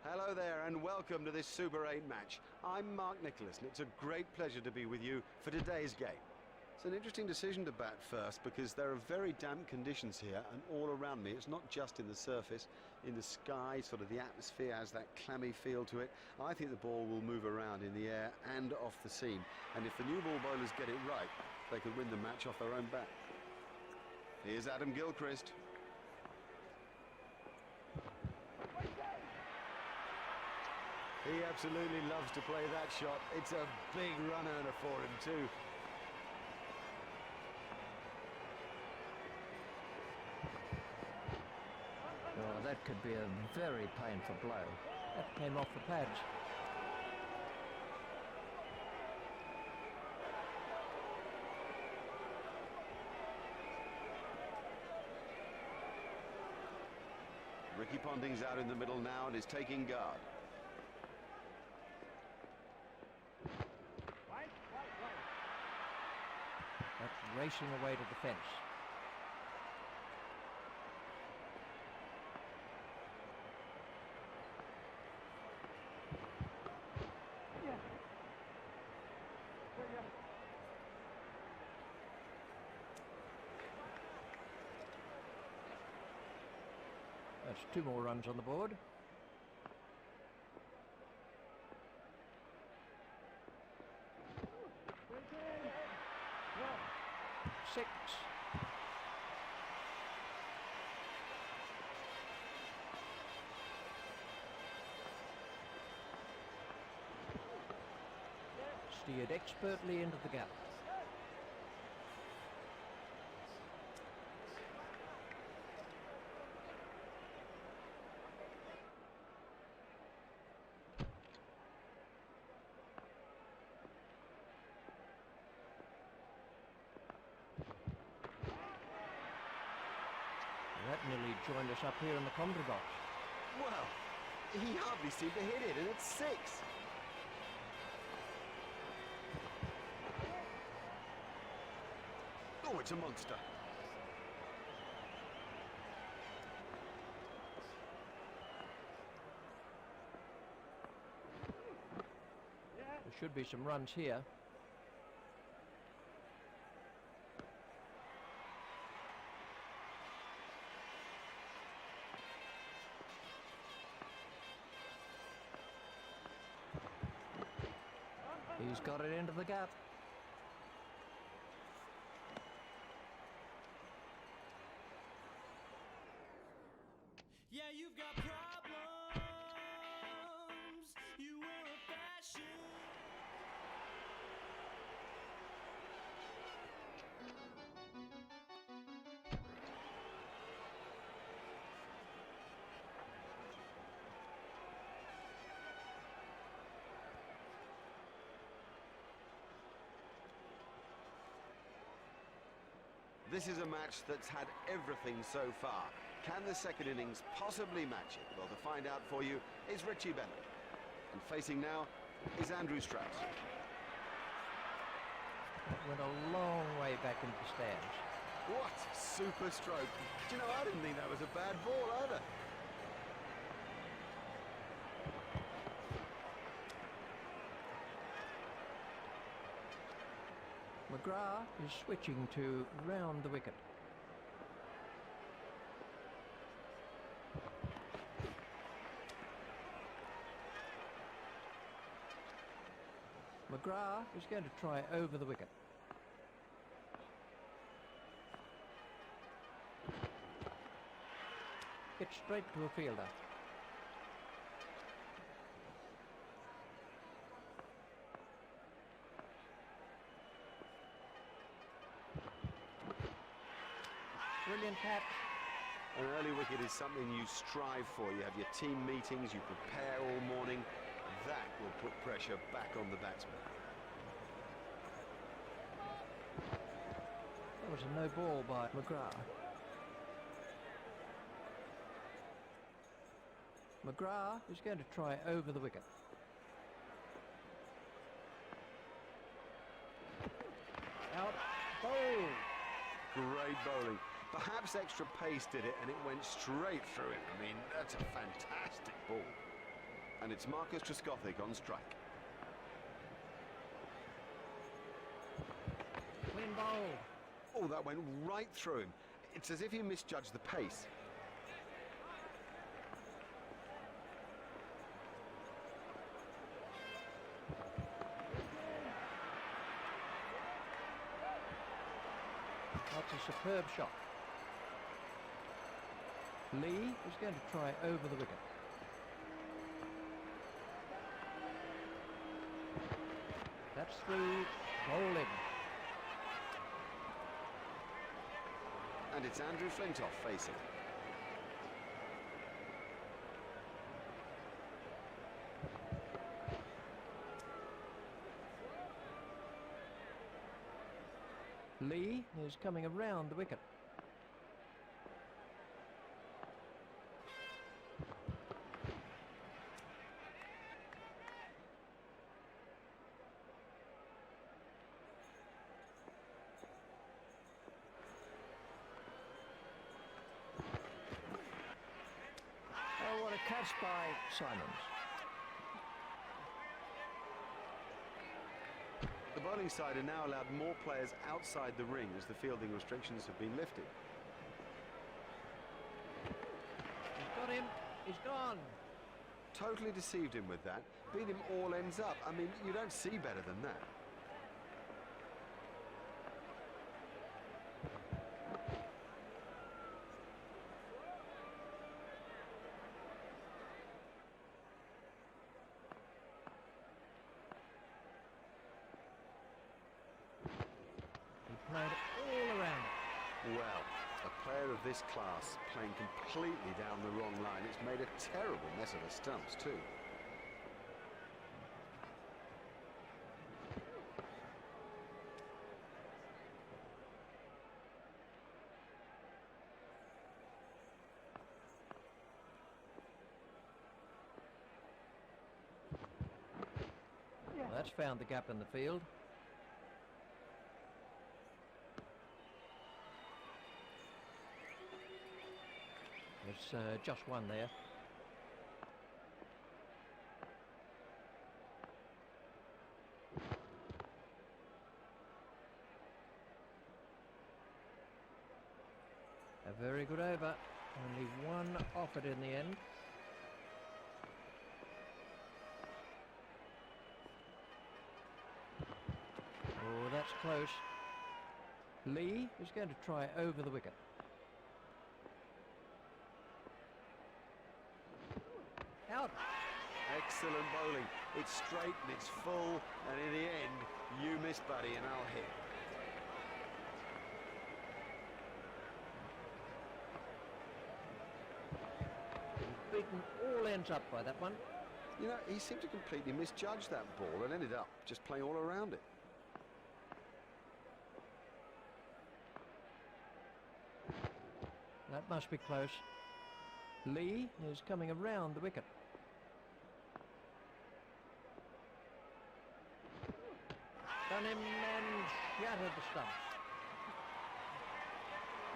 Hello there and welcome to this Super 8 match. I'm Mark Nicholas and it's a great pleasure to be with you for today's game. It's an interesting decision to bat first because there are very damp conditions here and all around me. It's not just in the surface, in the sky, sort of the atmosphere has that clammy feel to it. I think the ball will move around in the air and off the seam. And if the new ball bowlers get it right, they could win the match off their own bat. Here's Adam Gilchrist. He absolutely loves to play that shot. It's a big run earner for him too. Oh, that could be a very painful blow. That came off the pads. Ricky Ponting's out in the middle now and is taking guard. That's racing away to the fence. That's 2 more runs on the board. Six. Steered expertly into the gap. That nearly joined us up here in the commentary box. Well, he hardly seemed to hit it and it's 6. Oh, it's a monster. There should be some runs here. He's got it into the gap. Yeah, you've got problems. You were a fashion. This is a match that's had everything so far. Can the second innings possibly match it? Well, to find out for you is Richie Bennett. And facing now is Andrew Strauss. That went a long way back into the stands. What super stroke. Do you know, I didn't think that was a bad ball either. McGrath is switching to round the wicket. McGrath is going to try over the wicket. Hit straight to a fielder. Brilliant catch. An early wicket is something you strive for. You have your team meetings, you prepare all morning. That will put pressure back on the batsman. That was a no ball by McGrath. McGrath is going to try over the wicket. Out. Bowl. Great bowling. Perhaps extra pace did it and it went straight through him. I mean, that's a fantastic ball. And it's Marcus Trescothick on strike. Clean bowl. Oh, that went right through him. It's as if he misjudged the pace. That's a superb shot. Lee is going to try over the wicket. That's through. Bowling. And it's Andrew Flintoff facing. Lee is coming around the wicket. Oh, what a catch by Simons. The bowling side are now allowed more players outside the ring as the fielding restrictions have been lifted. He's got him. He's gone. Totally deceived him with that. Beat him all ends up. I mean, you don't see better than that. He played it all around it. Well, a player of this class playing completely down the wrong line. It's made a terrible mess of the stumps too. Well, that's found the gap in the field. It's just one there. A very good over. Only one off it in the end. Oh, that's close. Lee is going to try over the wicket. Out. Excellent bowling. It's straight and it's full, and in the end, you miss, buddy, and I'll hit. He's beaten all ends up by that one. You know, he seemed to completely misjudge that ball and ended up just playing all around it. That must be close. Lee is coming around the wicket. Done him and shattered the stumps.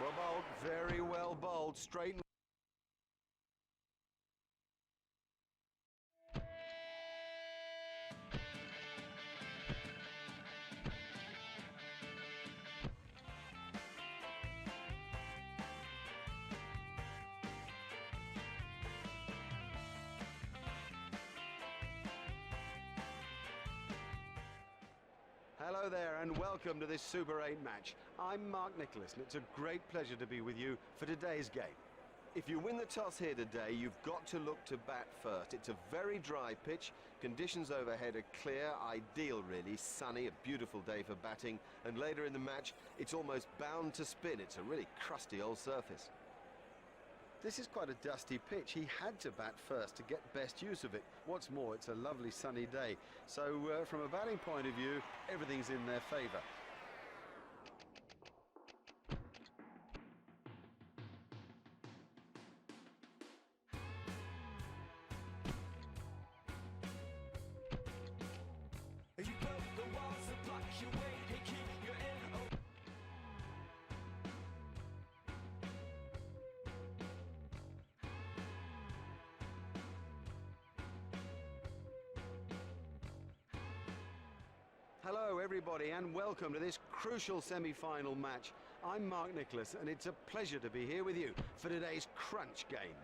Well bowled, very well bowled, straight and Hello there and welcome to this Super 8 match. I'm Mark Nicholas and it's a great pleasure to be with you for today's game. If you win the toss here today, you've got to look to bat first. It's a very dry pitch, conditions overhead are clear, ideal really, sunny, a beautiful day for batting, and later in the match it's almost bound to spin. It's a really crusty old surface. This is quite a dusty pitch. He had to bat first to get best use of it. What's more, it's a lovely sunny day. So from a batting point of view, everything's in their favour. You broke the walls that block your way. Hey, keep your head open. Hello everybody and welcome to this crucial semi-final match. I'm Mark Nicholas and it's a pleasure to be here with you for today's crunch game.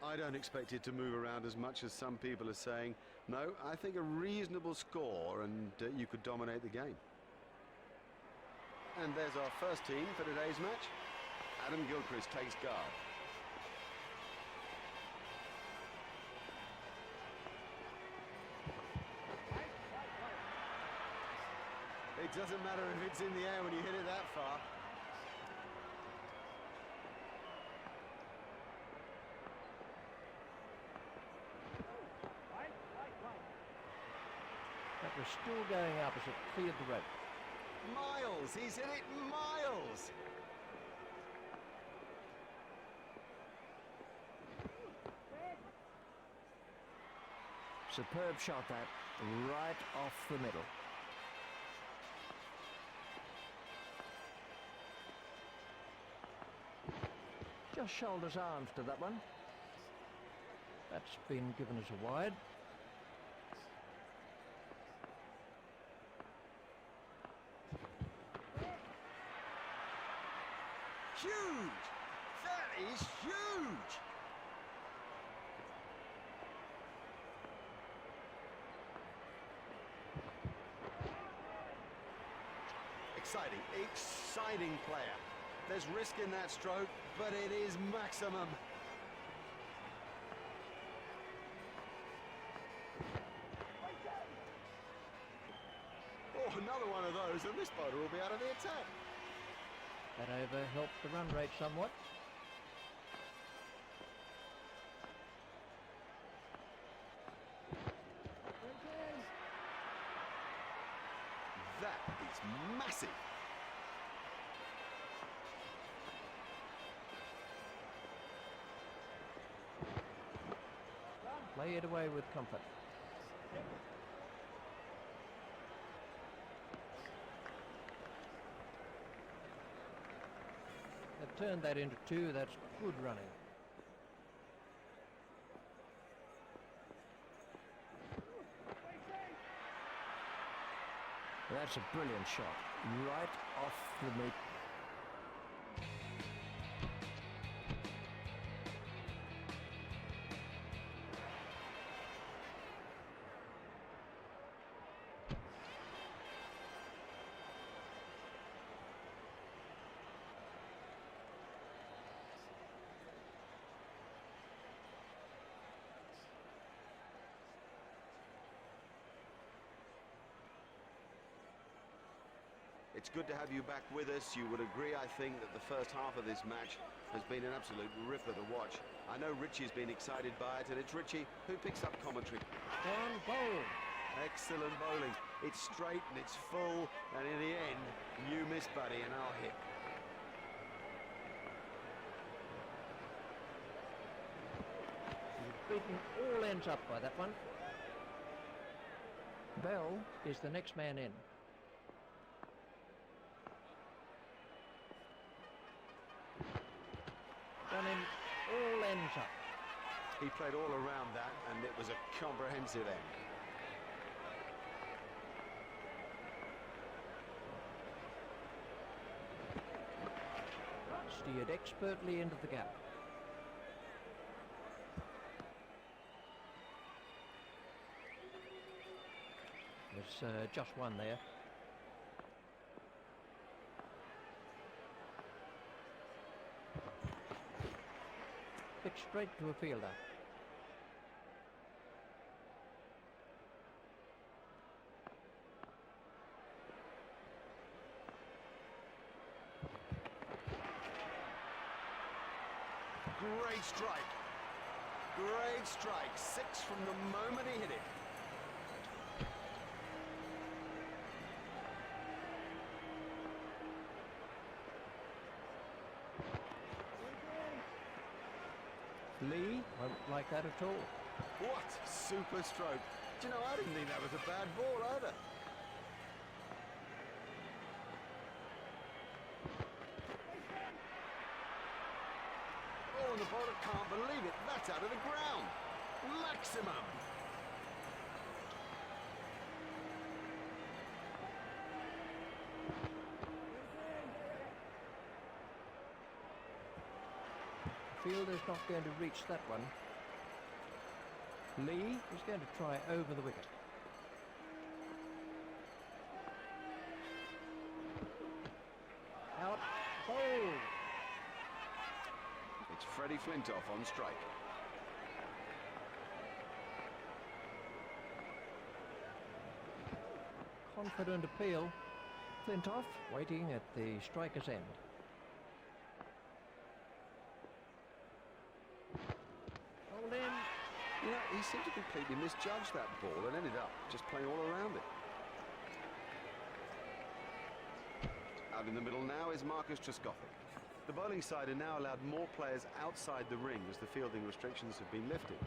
I don't expect it to move around as much as some people are saying. No, I think a reasonable score and you could dominate the game. And there's our first team for today's match. Adam Gilchrist takes guard. It doesn't matter if it's in the air when you hit it that far. That was still going up as it cleared the rope. Miles, he's hit it miles. Superb shot that, right off the middle. Just shoulders arms to that one. That's been given as a wide. Huge! That is huge! Exciting player. There's risk in that stroke, but it is maximum. Oh, another one of those, and this bowler will be out of the attack. That over helped the run rate somewhat. That is massive. Play it away with comfort. They've turned that into two. That's good running. That's a brilliant shot. Right off the meat. It's good to have you back with us. You would agree, I think, that the first half of this match has been an absolute ripper to watch. I know Richie's been excited by it, and it's Richie who picks up commentary. Down bowl. Excellent bowling. It's straight and it's full, and in the end, you miss, buddy, and I'll hit. He's beaten all ends up by that one. Bell is the next man in. Done him all ends up. He played all around that, and it was a comprehensive end. Steered expertly into the gap. There's just one there. Hit straight to a fielder. Great strike. Great strike. 6 from the moment he hit it. Lee won't like that at all. What super stroke. Do you know, I didn't think that was a bad ball either. Oh, and the bowler can't believe it. That's out of the ground. Maximum. Fielder's not going to reach that one. Lee is going to try over the wicket. Out. Bowled. It's Freddie Flintoff on strike. Confident appeal. Flintoff waiting at the striker's end. Hold in. You know, he seemed to completely misjudge that ball and ended up just playing all around it. Out in the middle now is Marcus Trescothick. The bowling side are now allowed more players outside the ring as the fielding restrictions have been lifted.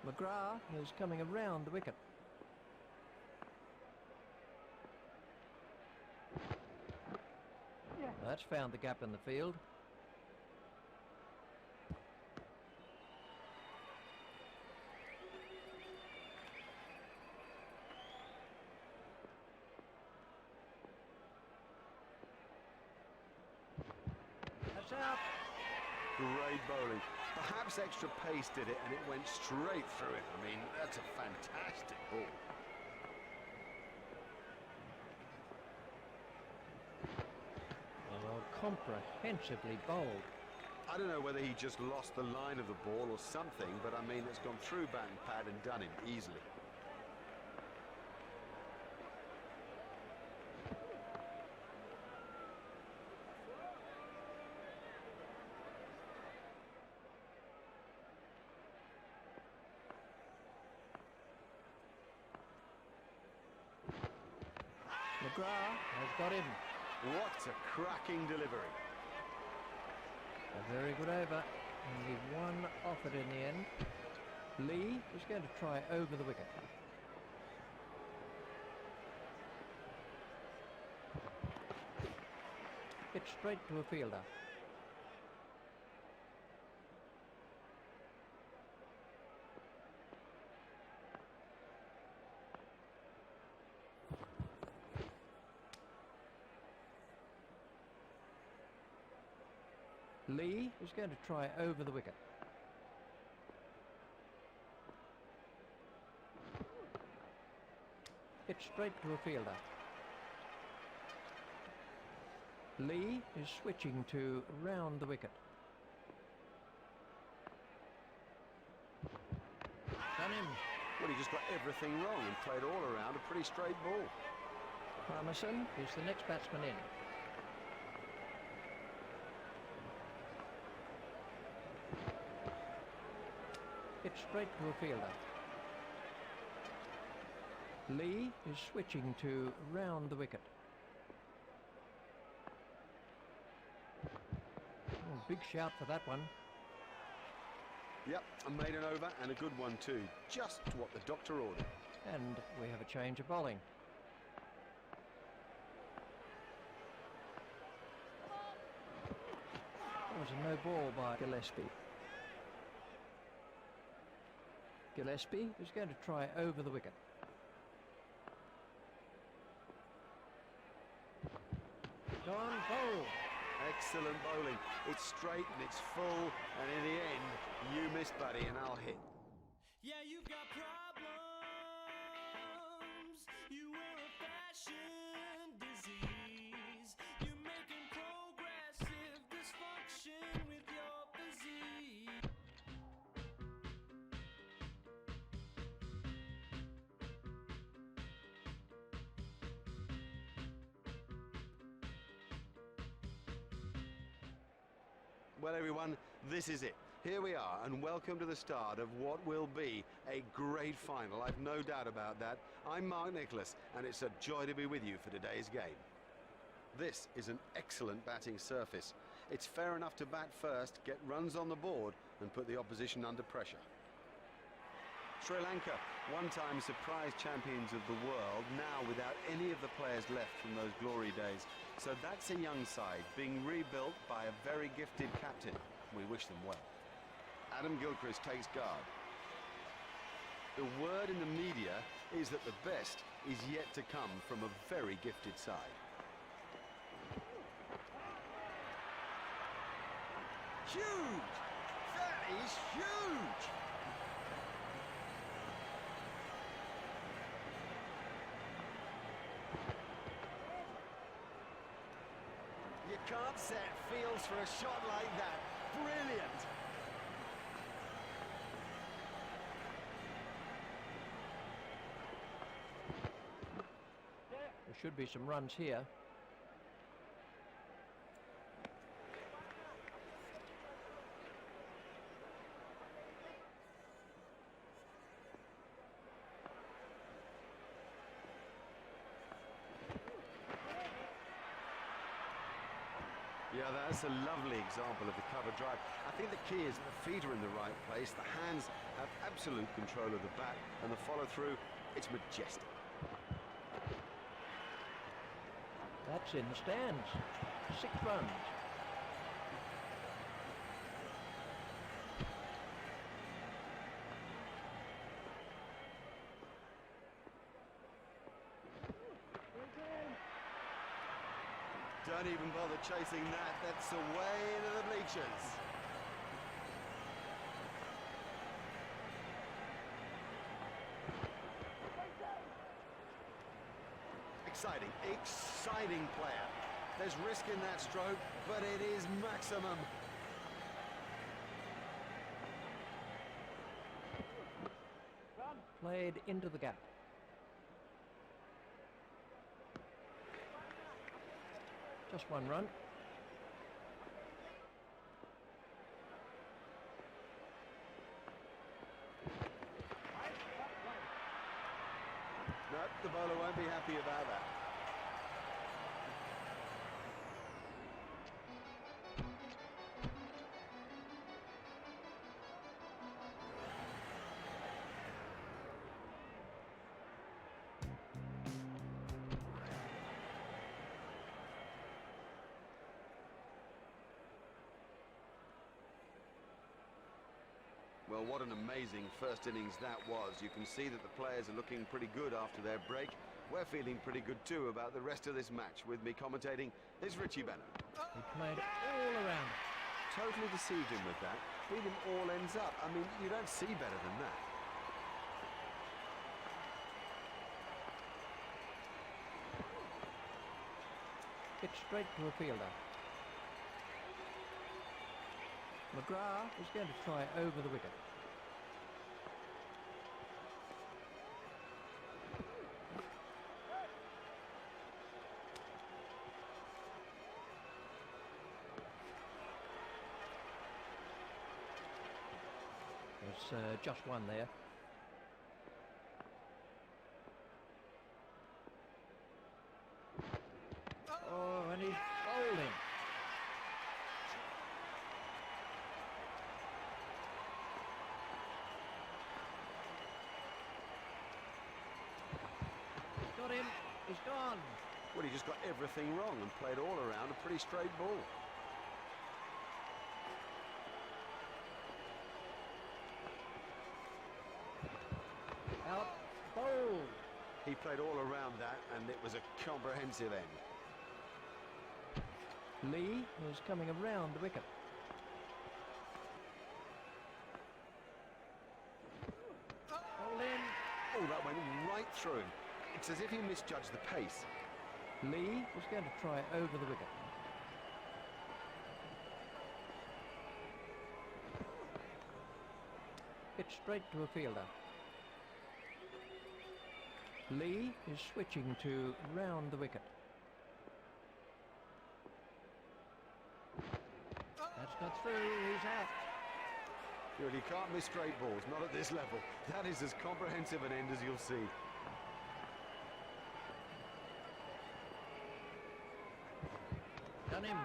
McGrath is coming around the wicket. That's found the gap in the field. That's out. Great bowling. Perhaps extra pace did it and it went straight through it. I mean, that's a fantastic ball. Well, comprehensively bowled. I don't know whether he just lost the line of the ball or something, but I mean, it's gone through bat and pad and done him easily. McGrath has got him. What a cracking delivery. A very good over. Only one offered in the end. Lee is going to try over the wicket. Hit straight to a fielder. Lee is going to try over the wicket. Hit straight to a fielder. Lee is switching to round the wicket. Done him. Well, he just got everything wrong and played all around a pretty straight ball. Parmesan is the next batsman in. Hit straight to a fielder. Lee is switching to round the wicket. Oh, big shout for that one. Yep, and made an over and a good one too. Just what the doctor ordered. And we have a change of bowling. That was a no ball by Gillespie. Gillespie is going to try over the wicket. Gone, bowl. Excellent bowling. It's straight and it's full, and in the end, you missed, buddy, and I'll hit. Yeah, you've got problems. You wear a fashion disease. You Well, everyone, this is it. Here we are, and welcome to the start of what will be a great final. I've no doubt about that. I'm Mark Nicholas, and it's a joy to be with you for today's game. This is an excellent batting surface. It's fair enough to bat first, get runs on the board, and put the opposition under pressure. Sri Lanka, one-time surprise champions of the world, now without any of the players left from those glory days. So that's a young side being rebuilt by a very gifted captain. We wish them well. Adam Gilchrist takes guard. The word in the media is that the best is yet to come from a very gifted side. Huge! That is huge! You can't set fields for a shot like that. Brilliant! There should be some runs here. Yeah, that's a lovely example of the cover drive. I think the key is the feet are in the right place, the hands have absolute control of the bat, and the follow-through, it's majestic. That's in the stands. 6 runs. Don't even bother chasing that. That's away into the bleachers. Exciting, exciting player. There's risk in that stroke, but it is maximum. Played into the gap. Just 1 run. No, the bowler won't be happy about that. Well, what an amazing first innings that was. You can see that the players are looking pretty good after their break. We're feeling pretty good too about the rest of this match. With me commentating is Richie Bennett. He played all around. Totally deceived him with that. Beat him all ends up. I mean, you don't see better than that. Hit straight to a fielder. McGrath is going to try over the wicket. There's just 1 there. Oh, and he's bowling. Got him. He's gone. Well, he just got everything wrong and played all around a pretty straight ball. Out. Bowled. He played all around that, and it was a comprehensive end. Lee is coming around the wicket. Bowled in. Oh, that went right through him. It's as if he misjudged the pace. Lee is going to try over the wicket. Hit straight to a fielder. Lee is switching to round the wicket. That's got through, he's out. Good, you can't miss straight balls, not at this level. That is as comprehensive an end as you'll see. Done him.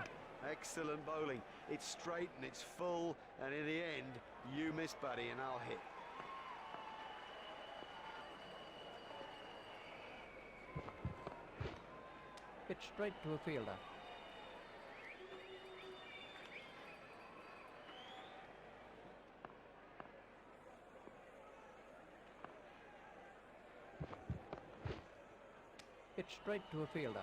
Excellent bowling. It's straight and it's full, and in the end, you miss, buddy, and I'll hit. Hit straight to a fielder. Hit straight to a fielder.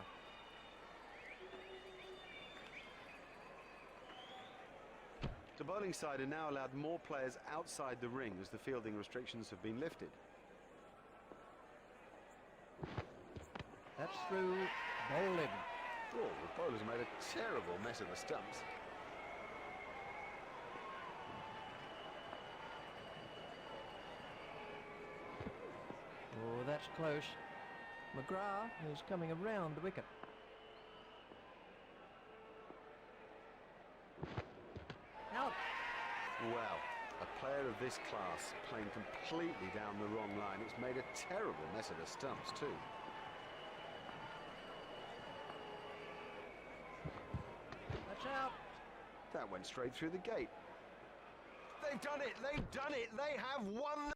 The bowling side are now allowed more players outside the ring as the fielding restrictions have been lifted. That's through. Bowling. Oh, the bowler's made a terrible mess of the stumps. Oh, that's close. McGrath is coming around the wicket. Out. Well, a player of this class playing completely down the wrong line. It's made a terrible mess of the stumps too. That's out. That went straight through the gate. They've done it! They've done it! They have won!